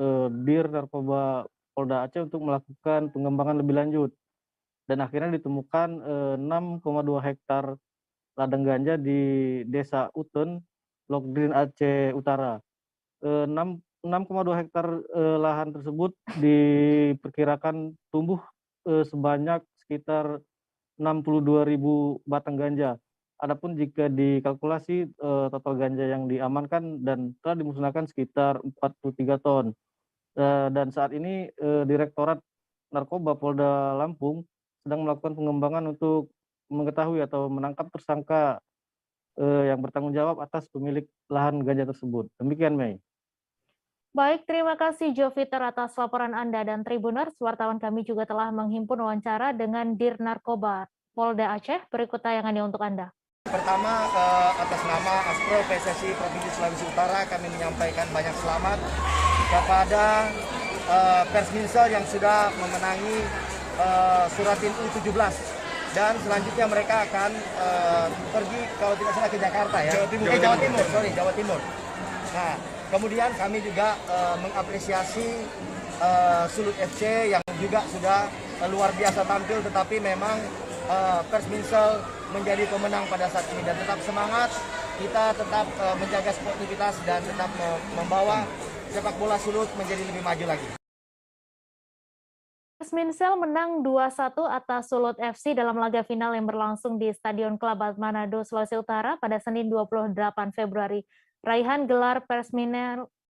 Dir Narkoba Polda Aceh untuk melakukan pengembangan lebih lanjut. Dan akhirnya ditemukan 6,2 hektar ladang ganja di Desa Uteun, Lokdrin, Aceh Utara. 6,2 hektar lahan tersebut diperkirakan tumbuh sebanyak sekitar 62.000 batang ganja. Adapun jika dikalkulasi total ganja yang diamankan dan telah dimusnahkan sekitar 43 ton. Dan saat ini Direktorat Narkoba Polda Lampung sedang melakukan pengembangan untuk mengetahui atau menangkap tersangka yang bertanggung jawab atas pemilik lahan ganja tersebut. Demikian, Mei. Baik, terima kasih Joviter atas laporan Anda dan Tribuners. Wartawan kami juga telah menghimpun wawancara dengan Dir Narkoba Polda Aceh. Berikut tayangannya untuk Anda. Pertama, atas nama Aspro PSSI Provinsi Sulawesi Utara, kami menyampaikan banyak selamat kepada Persminsel yang sudah memenangi Suratin U17 dan selanjutnya mereka akan pergi kalau tidak salah ke Jakarta ya. Jawa Timur. Nah, kemudian kami juga mengapresiasi Sulut FC yang juga sudah luar biasa tampil, tetapi memang Persminsel menjadi pemenang pada saat ini dan tetap semangat, kita tetap menjaga sportivitas dan tetap membawa sepak bola Sulut menjadi lebih maju lagi. Persminsel menang 2-1 atas Sulut FC dalam laga final yang berlangsung di Stadion Kelabat Manado, Sulawesi Utara pada Senin 28 Februari. Raihan gelar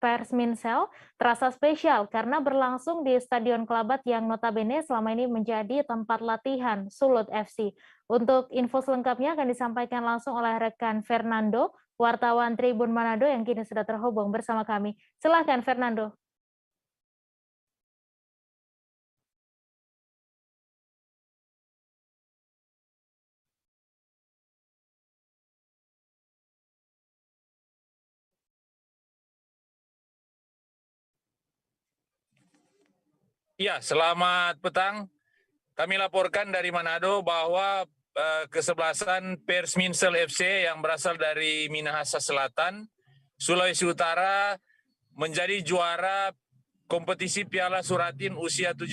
Persminsel terasa spesial karena berlangsung di Stadion Kelabat yang notabene selama ini menjadi tempat latihan Sulut FC. Untuk info selengkapnya akan disampaikan langsung oleh rekan Fernando, wartawan Tribun Manado yang kini sudah terhubung bersama kami. Silakan Fernando. Ya, selamat petang. Kami laporkan dari Manado bahwa kesebelasan Persminsel FC yang berasal dari Minahasa Selatan, Sulawesi Utara menjadi juara kompetisi Piala Suratin usia 17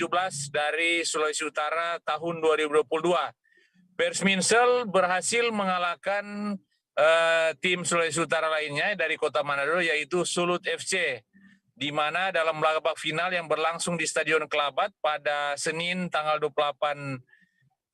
dari Sulawesi Utara tahun 2022. Persminsel berhasil mengalahkan tim Sulawesi Utara lainnya dari kota Manado yaitu Sulut FC. Di mana dalam laga final yang berlangsung di Stadion Kelabat pada Senin tanggal 28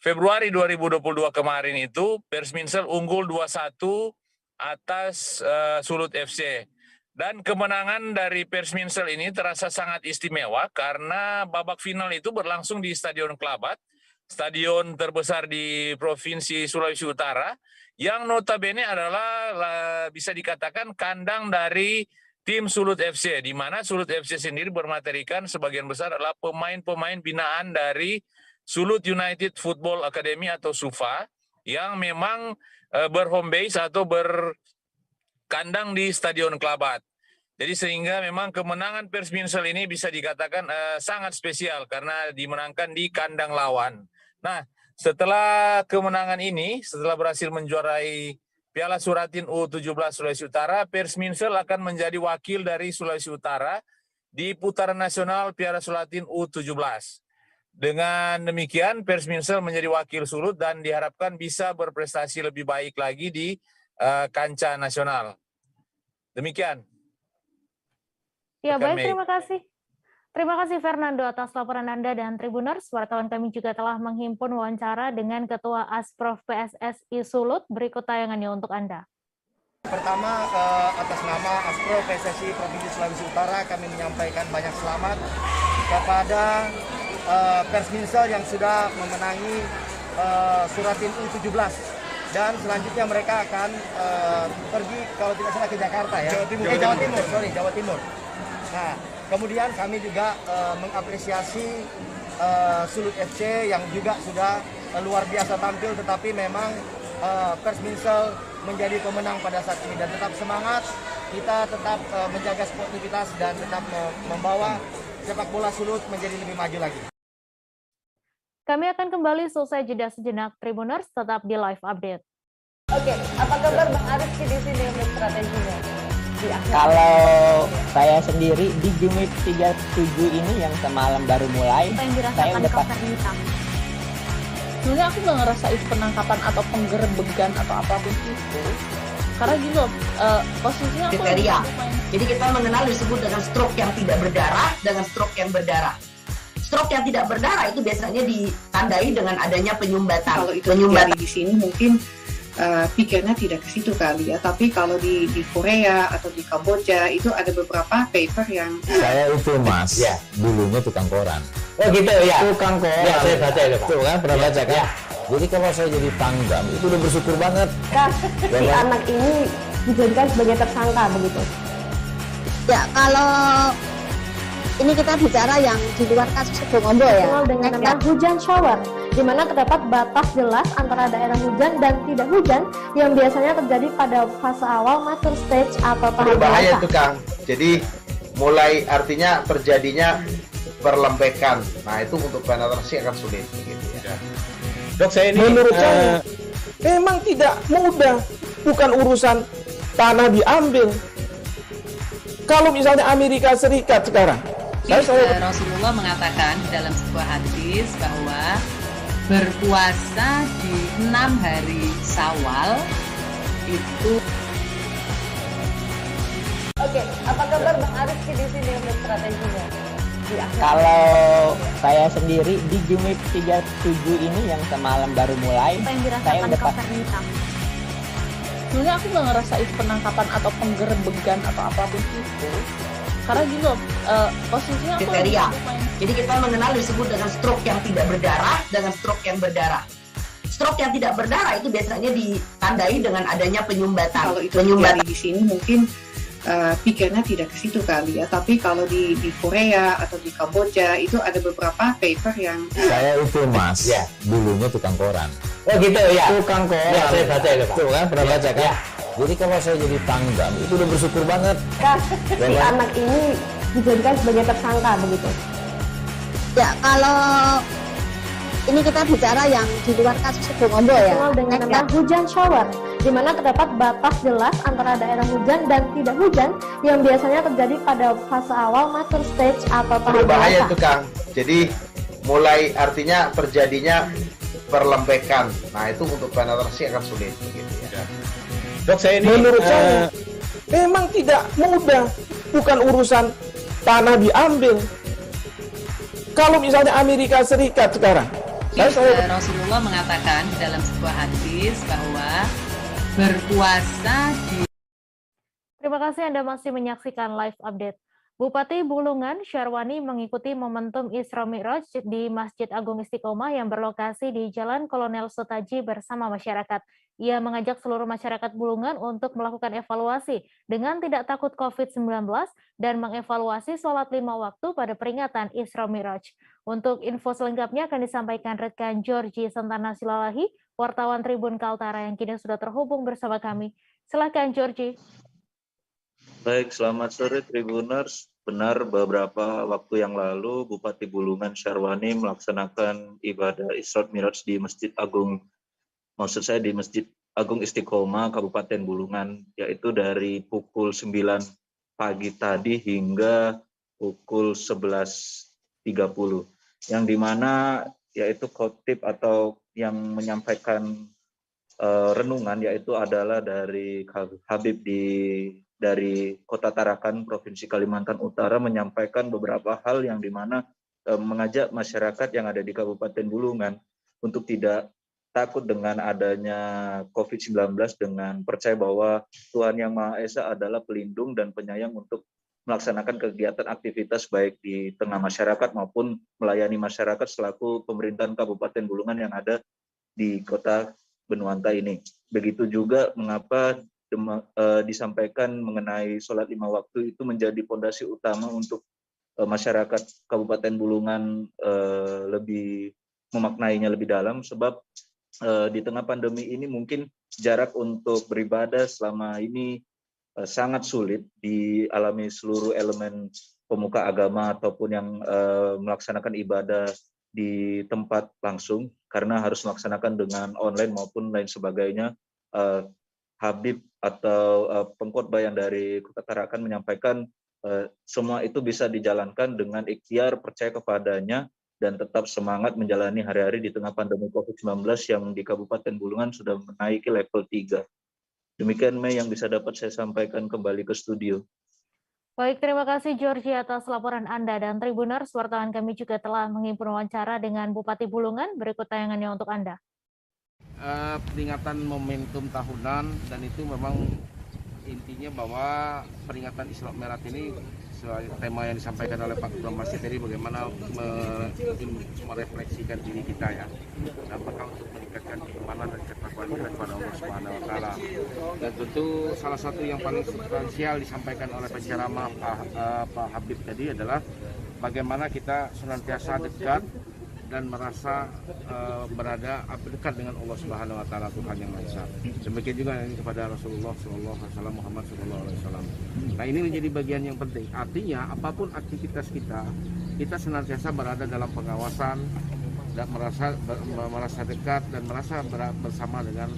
Februari 2022 kemarin itu, Persminsel unggul 2-1 atas Sulut FC. Dan kemenangan dari Persminsel ini terasa sangat istimewa karena babak final itu berlangsung di Stadion Kelabat, stadion terbesar di Provinsi Sulawesi Utara, yang notabene adalah bisa dikatakan kandang dari tim Sulut FC, di mana Sulut FC sendiri bermaterikan sebagian besar adalah pemain-pemain binaan dari Sulut United Football Academy atau SUFA, yang memang berhome base atau berkandang di Stadion Kelabat. Jadi sehingga memang kemenangan Persminsel ini bisa dikatakan sangat spesial karena dimenangkan di kandang lawan. Nah, setelah kemenangan ini, setelah berhasil menjuarai Piala Suratin U17 Sulawesi Utara, Persminsel akan menjadi wakil dari Sulawesi Utara di putaran nasional Piala Suratin U17. Dengan demikian, Persminsel menjadi wakil Sulut dan diharapkan bisa berprestasi lebih baik lagi di kancah nasional. Demikian. Ya, baik, terima kasih. Terima kasih Fernando atas laporan Anda dan Tribuners. Wartawan kami juga telah menghimpun wawancara dengan Ketua Asprof PSSI Sulut. Berikut tayangannya untuk Anda. Pertama, atas nama Asprof PSSI Provinsi Sulawesi Utara, kami menyampaikan banyak selamat kepada Persminsel yang sudah memenangi Suratin U17. Dan selanjutnya mereka akan pergi, kalau tidak salah, ke Jakarta ya. Jawa Timur. Nah, kemudian kami juga mengapresiasi Sulut FC yang juga sudah luar biasa tampil, tetapi memang Persminsel menjadi pemenang pada saat ini. Dan tetap semangat, kita tetap menjaga sportivitas dan tetap membawa sepak bola Sulut menjadi lebih maju lagi. Kami akan kembali selesai jeda sejenak. Tribuners tetap di live update. Oke, apa kabar Bang Arif di sini untuk strateginya? Kalau saya sendiri di Jumit 37 ini yang semalam baru mulai, saya udah pasti. Sebenarnya aku nggak ngerasa itu penangkapan atau penggerbegan atau apapun itu, karena gitu posisinya aku kriteria. Jadi kita mengenal disebut dengan stroke yang tidak berdarah dengan stroke yang berdarah. Stroke yang tidak berdarah itu biasanya ditandai dengan adanya penyumbatan. Kalau itu penyumbatan di sini mungkin pikirnya tidak ke situ kali ya, tapi kalau di Korea atau di Kamboja itu ada beberapa paper yang saya itu mas ya dulunya tukang koran. Oh gitu ya, tukang koran ya, saya baca itu Pak. Tuh kan pernah baca kan ya. Jadi kalau saya jadi Pangdam itu udah bersyukur banget si anak ini dijadikan sebagai tersangka begitu ya. Kalau ini kita bicara yang di luar kasus Sebongombo ya, dengan nama hujan shower, di mana terdapat batas jelas antara daerah hujan dan tidak hujan yang biasanya terjadi pada fase awal mature stage atau tahap berbahaya itu Kang. Jadi mulai artinya terjadinya perlembekan. Nah itu untuk penetrasi akan sulit gitu ya. Dok, saya ini menurut saya memang tidak mudah, bukan urusan tanah diambil. Kalau misalnya Amerika Serikat sekarang, Rasulullah mengatakan dalam sebuah hadis bahwa berpuasa di 6 hari Syawal itu. Oke, apa kabar Bang Arif di sini untuk strateginya? Kalau saya sendiri di Jumip 37 ini yang semalam baru mulai, saya udah sebenarnya aku nggak ngerasain penangkapan atau penggerebegan atau apapun itu, karena gini loh, posisinya aku kriteria. Jadi kita mengenal disebut dengan stroke yang tidak berdarah dengan stroke yang berdarah. Stroke yang tidak berdarah itu biasanya ditandai dengan adanya penyumbatan. Kalau itu terjadi di sini mungkin pikirnya tidak ke situ kali ya, tapi kalau di Korea atau di Kamboja itu ada beberapa paper yang saya itu mas, dulunya tukang koran. Oh gitu ya, Tukang koran. Ya, saya baca itu Pak. Tuh kan, pernah baca kan? Jadi kalau saya jadi tanggam itu udah bersyukur banget. Si anak ini dijadikan sebagai tersangka begitu. Ya, kalau ini kita bicara yang di luar kasus Bongombo ya. Dengan nama hujan shower, di mana terdapat batas jelas antara daerah hujan dan tidak hujan yang biasanya terjadi pada fase awal mature stage atau tahap berbahaya dewasa. itu Kang. Jadi mulai artinya terjadinya perlembekan. Nah itu untuk penetrasi akan sulit begitu ya. Dok, saya ini menurut saya memang tidak mudah, bukan urusan tanah diambil. Kalau misalnya Amerika Serikat sekarang, Rasulullah mengatakan dalam sebuah hadis bahwa berpuasa di... Terima kasih Anda masih menyaksikan live update. Bupati Bulungan Syarwani mengikuti momentum Isra Mi'raj di Masjid Agung Istiqomah yang berlokasi di Jalan Kolonel Sutaji bersama masyarakat. Ia mengajak seluruh masyarakat Bulungan untuk melakukan evaluasi dengan tidak takut COVID-19 dan mengevaluasi sholat 5 waktu pada peringatan Isra Mi'raj. Untuk info selengkapnya akan disampaikan rekan Georgie Santana Silalahi, wartawan Tribun Kaltara yang kini sudah terhubung bersama kami. Silakan Georgie. Baik, selamat sore Tribuners. Benar, beberapa waktu yang lalu Bupati Bulungan Syarwani melaksanakan ibadah Isra Mi'raj di Masjid Agung, maksud saya di Masjid Agung Istiqomah Kabupaten Bulungan, yaitu dari pukul 9 pagi tadi hingga pukul 11.30. Yang dimana yaitu khotib atau yang menyampaikan renungan yaitu adalah dari Habib dari Kota Tarakan, Provinsi Kalimantan Utara, menyampaikan beberapa hal yang dimana mengajak masyarakat yang ada di Kabupaten Bulungan untuk tidak takut dengan adanya COVID-19 dengan percaya bahwa Tuhan Yang Maha Esa adalah pelindung dan penyayang untuk melaksanakan kegiatan aktivitas baik di tengah masyarakat maupun melayani masyarakat selaku pemerintahan Kabupaten Bulungan yang ada di Kota Benuanta ini. Begitu juga mengapa disampaikan mengenai sholat 5 waktu itu menjadi fondasi utama untuk masyarakat Kabupaten Bulungan lebih memaknainya lebih dalam, sebab di tengah pandemi ini mungkin jarak untuk beribadah selama ini sangat sulit dialami seluruh elemen pemuka agama ataupun yang melaksanakan ibadah di tempat langsung karena harus melaksanakan dengan online maupun lain sebagainya. Habib atau pengkhotbah yang dari Kota Tarakan menyampaikan semua itu bisa dijalankan dengan ikhtiar, percaya kepadanya, dan tetap semangat menjalani hari-hari di tengah pandemi COVID-19 yang di Kabupaten Bulungan sudah menaiki level 3. Demikian Mei yang bisa dapat saya sampaikan, kembali ke studio. Baik, terima kasih Georgie atas laporan Anda, dan Tribuners, wartawan kami juga telah menghimpun wawancara dengan Bupati Bulungan. Berikut tayangannya untuk Anda. Peringatan momentum tahunan, dan itu memang intinya bahwa peringatan Isra Mi'raj ini sesuai tema yang disampaikan oleh Pak Ketua Masjid tadi, bagaimana merefleksikan diri kita ya, apakah untuk meningkatkan keimanan dan ketakwaan kita kepada Allah Subhanahu wa Ta'ala. Dan tentu salah satu yang paling substansial disampaikan oleh penceramah Pak Habib tadi adalah bagaimana kita senantiasa dekat dan merasa berada dekat dengan Allah Subhanahu wa Ta'ala, Tuhan Yang Maha Esa. Demikian juga ini kepada Rasulullah SAW, Muhammad SAW. Nah, ini menjadi bagian yang penting. Artinya apapun aktivitas kita senantiasa berada dalam pengawasan dan merasa dekat dan merasa bersama dengan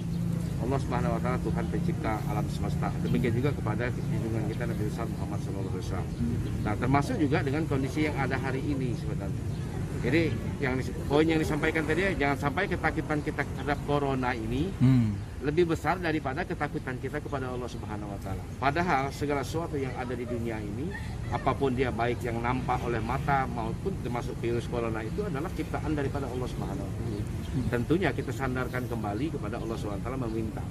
Allah Subhanahu wa Ta'ala, Tuhan pencipta alam semesta. Demikian juga kepada junjungan kita Nabi Muhammad SAW. Nah, termasuk juga dengan kondisi yang ada hari ini sebenarnya. Jadi poin yang disampaikan tadi, jangan sampai ketakutan kita terhadap corona ini lebih besar daripada ketakutan kita kepada Allah Subhanahu wa taala. Padahal segala sesuatu yang ada di dunia ini, apapun dia, baik yang nampak oleh mata maupun termasuk virus corona, itu adalah ciptaan daripada Allah Subhanahu wa taala. Tentunya kita sandarkan kembali kepada Allah Subhanahu wa taala,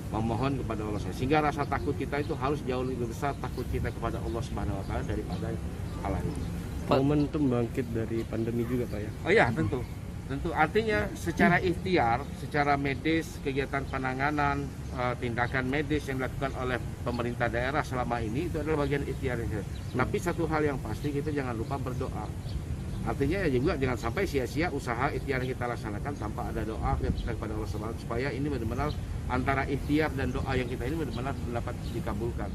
memohon kepada Allah, sehingga rasa takut kita itu harus jauh lebih besar takut kita kepada Allah Subhanahu wa taala daripada hal lain. Momentum bangkit dari pandemi juga Pak ya? Oh ya, tentu artinya secara ikhtiar, secara medis, kegiatan penanganan, tindakan medis yang dilakukan oleh pemerintah daerah selama ini itu adalah bagian ikhtiar. Tapi satu hal yang pasti, kita jangan lupa berdoa. Artinya juga jangan sampai sia-sia usaha ikhtiar yang kita laksanakan tanpa ada doa kita kepada Allah Subhanahu wa taala, supaya ini benar-benar antara ikhtiar dan doa yang kita ini benar-benar dapat dikabulkan.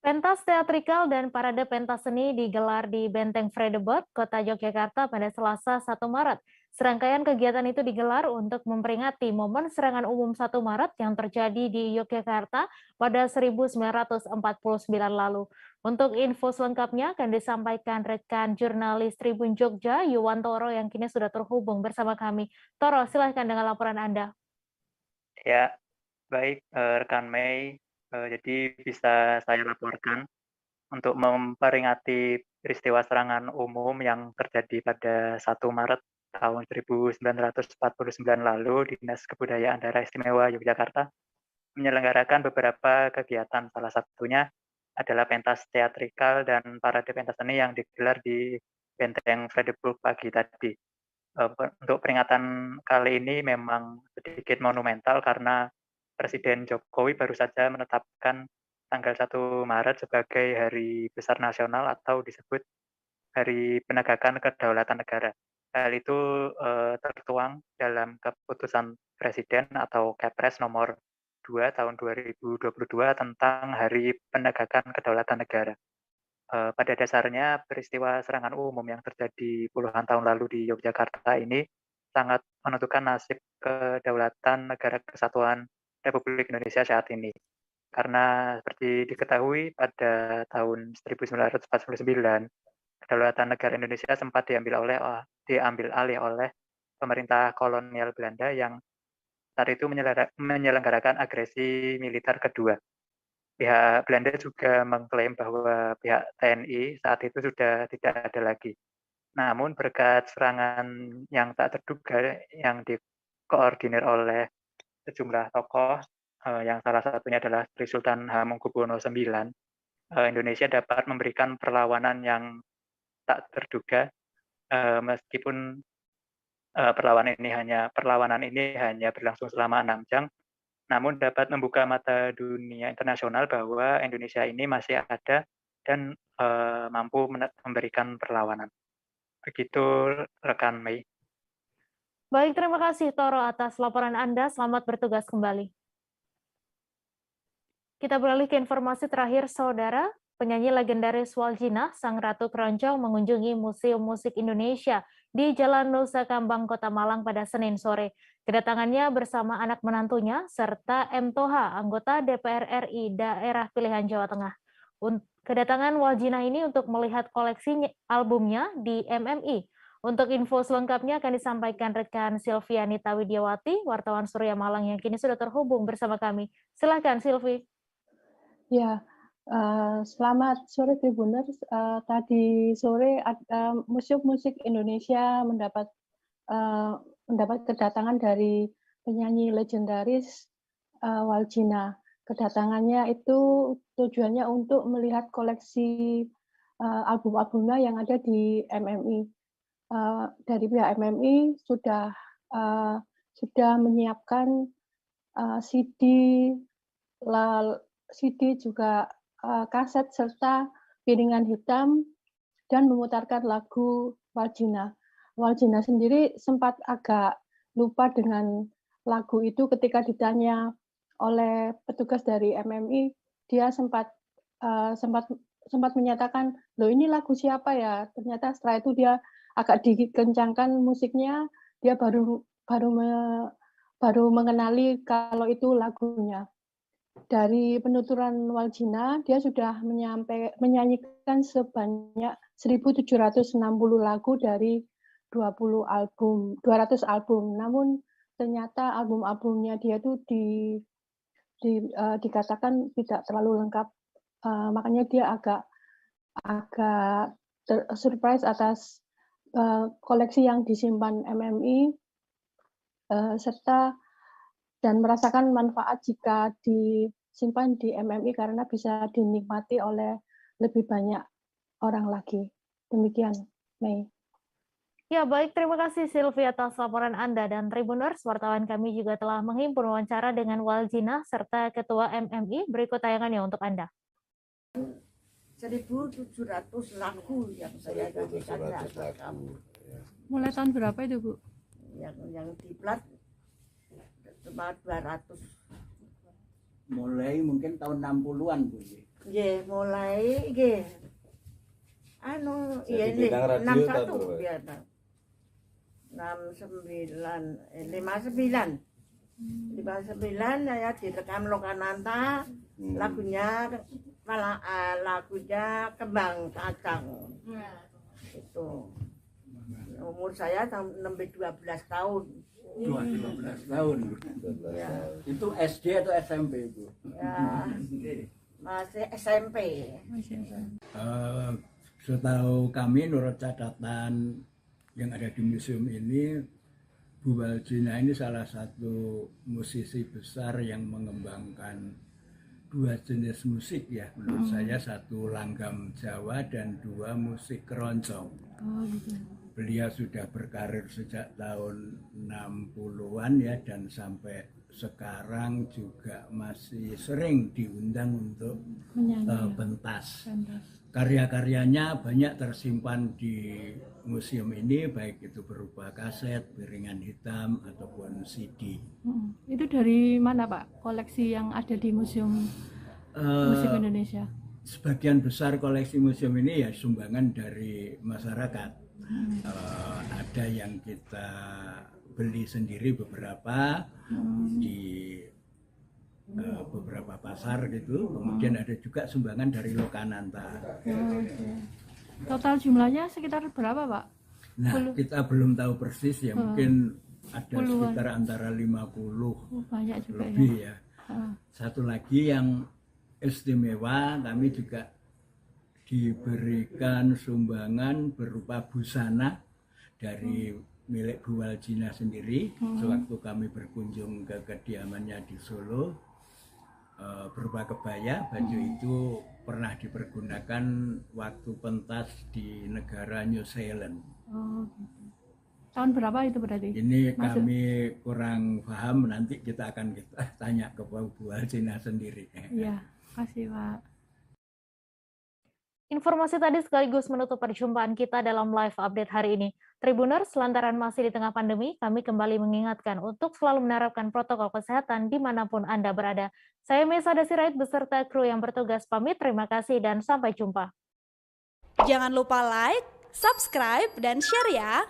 Pentas teatrikal dan parade pentas seni digelar di Benteng Vredeburg, Kota Yogyakarta pada Selasa 1 Maret. Serangkaian kegiatan itu digelar untuk memperingati momen serangan umum 1 Maret yang terjadi di Yogyakarta pada 1949 lalu. Untuk info selengkapnya akan disampaikan rekan jurnalis Tribun Jogja, Yuwan Toro, yang kini sudah terhubung bersama kami. Toro, silahkan dengan laporan Anda. Ya, baik rekan Mei. Jadi bisa saya laporkan untuk memperingati peristiwa serangan umum yang terjadi pada 1 Maret tahun 1949 lalu, Dinas Kebudayaan Daerah Istimewa Yogyakarta menyelenggarakan beberapa kegiatan. Salah satunya adalah pentas teatrikal dan parade pentas seni yang digelar di Benteng Vredeburg pagi tadi. Untuk peringatan kali ini memang sedikit monumental karena Presiden Jokowi baru saja menetapkan tanggal 1 Maret sebagai Hari Besar Nasional atau disebut Hari Penegakan Kedaulatan Negara. Hal itu tertuang dalam keputusan Presiden atau Kepres nomor 2 tahun 2022 tentang Hari Penegakan Kedaulatan Negara. Pada dasarnya peristiwa serangan umum yang terjadi puluhan tahun lalu di Yogyakarta ini sangat menentukan nasib kedaulatan Negara Kesatuan Republik Indonesia saat ini. Karena seperti diketahui pada tahun 1949, kedaulatan negara Indonesia sempat diambil alih oleh pemerintah kolonial Belanda yang saat itu menyelenggarakan agresi militer kedua. Pihak Belanda juga mengklaim bahwa pihak TNI saat itu sudah tidak ada lagi. Namun berkat serangan yang tak terduga yang dikoordinir oleh sejumlah tokoh, yang salah satunya adalah Sri Sultan Hamengkubuwono IX, Indonesia dapat memberikan perlawanan yang tak terduga, meskipun perlawanan ini hanya berlangsung selama 6 jam, namun dapat membuka mata dunia internasional bahwa Indonesia ini masih ada dan mampu memberikan perlawanan. Begitu rekan Mei. Baik, terima kasih Toro atas laporan Anda. Selamat bertugas kembali. Kita beralih ke informasi terakhir, Saudara. Penyanyi legendaris Waljina, Sang Ratu Keroncong, mengunjungi Museum Musik Indonesia di Jalan Nusa Kambang, Kota Malang pada Senin sore. Kedatangannya bersama anak menantunya, serta M. Toha, anggota DPR RI Daerah Pilihan Jawa Tengah. Kedatangan Waljina ini untuk melihat koleksi albumnya di MMI. Untuk info selengkapnya akan disampaikan rekan Silvianita Widiawati, wartawan Surya Malang yang kini sudah terhubung bersama kami. Silakan Silvi. Ya, selamat sore Tribuners. Tadi sore Museum Musik Indonesia mendapat kedatangan dari penyanyi legendaris Waljina. Kedatangannya itu tujuannya untuk melihat koleksi album-albumnya yang ada di MMI. Dari pihak MMI sudah menyiapkan CD juga kaset serta piringan hitam dan memutarkan lagu Waljina. Waljina sendiri sempat agak lupa dengan lagu itu ketika ditanya oleh petugas dari MMI, dia sempat menyatakan, loh ini lagu siapa ya? Ternyata setelah itu dia agak dikencangkan musiknya, dia baru mengenali kalau itu lagunya. Dari penuturan Waljina, dia sudah menyanyikan sebanyak 1.760 lagu dari 200 album. Namun ternyata album-albumnya dia tuh dikatakan tidak terlalu lengkap. Makanya dia agak surprise atas koleksi yang disimpan MMI serta dan merasakan manfaat jika disimpan di MMI karena bisa dinikmati oleh lebih banyak orang lagi. Demikian, Mei. Ya, baik. Terima kasih Sylvia atas laporan Anda. Dan Tribuners, wartawan kami juga telah menghimpun wawancara dengan Waljina serta Ketua MMI. Berikut tayangannya untuk Anda. 1.700 lagu yang saya nyanyikan buat kamu. Mulai tahun berapa itu, Bu? Yang diplat cuma 200. Mulai mungkin tahun 60-an, Bu. Nggih, mulai nggih. Ini 61 ya. 59 saya direkam Lokananta, lagunya Kembang Kacang. Itu umur saya sampai 12 tahun. 12 tahun. Ya. Itu SD atau SMP, Bu? Ya, masih SMP. Setahu kami, menurut catatan yang ada di museum ini, Bu Waljina ini salah satu musisi besar yang mengembangkan dua jenis musik ya. Menurut saya, satu langgam Jawa dan dua musik keroncong. Gitu. Beliau sudah berkarir sejak tahun 60-an ya, dan sampai sekarang juga masih sering diundang untuk pentas. Karya-karyanya banyak tersimpan di museum ini, baik itu berupa kaset, piringan hitam, ataupun CD. Itu dari mana, Pak, koleksi yang ada di Museum Musik Indonesia? Sebagian besar koleksi museum ini ya sumbangan dari masyarakat. Ada yang kita beli sendiri beberapa di beberapa pasar gitu, kemudian ada juga sumbangan dari Lokananta. Total jumlahnya sekitar berapa, Pak? Nah, kita belum tahu persis ya, mungkin ada sekitar antara 50 banyak juga lebih ya. Satu lagi yang istimewa, kami juga diberikan sumbangan berupa busana dari milik Bu Waljina sendiri. Sewaktu kami berkunjung ke kediamannya di Solo, berupa kebaya. Baju itu pernah dipergunakan waktu pentas di negara New Zealand. Gitu. Tahun berapa itu berarti? Ini kami kurang paham, nanti kita akan tanya ke Bu Waljina sendiri. Iya, kasih Pak. Informasi tadi sekaligus menutup perjumpaan kita dalam live update hari ini. Tribuners, lantaran masih di tengah pandemi, kami kembali mengingatkan untuk selalu menerapkan protokol kesehatan dimanapun Anda berada. Saya Mesa Desirait beserta kru yang bertugas pamit. Terima kasih dan sampai jumpa. Jangan lupa like, subscribe, dan share ya!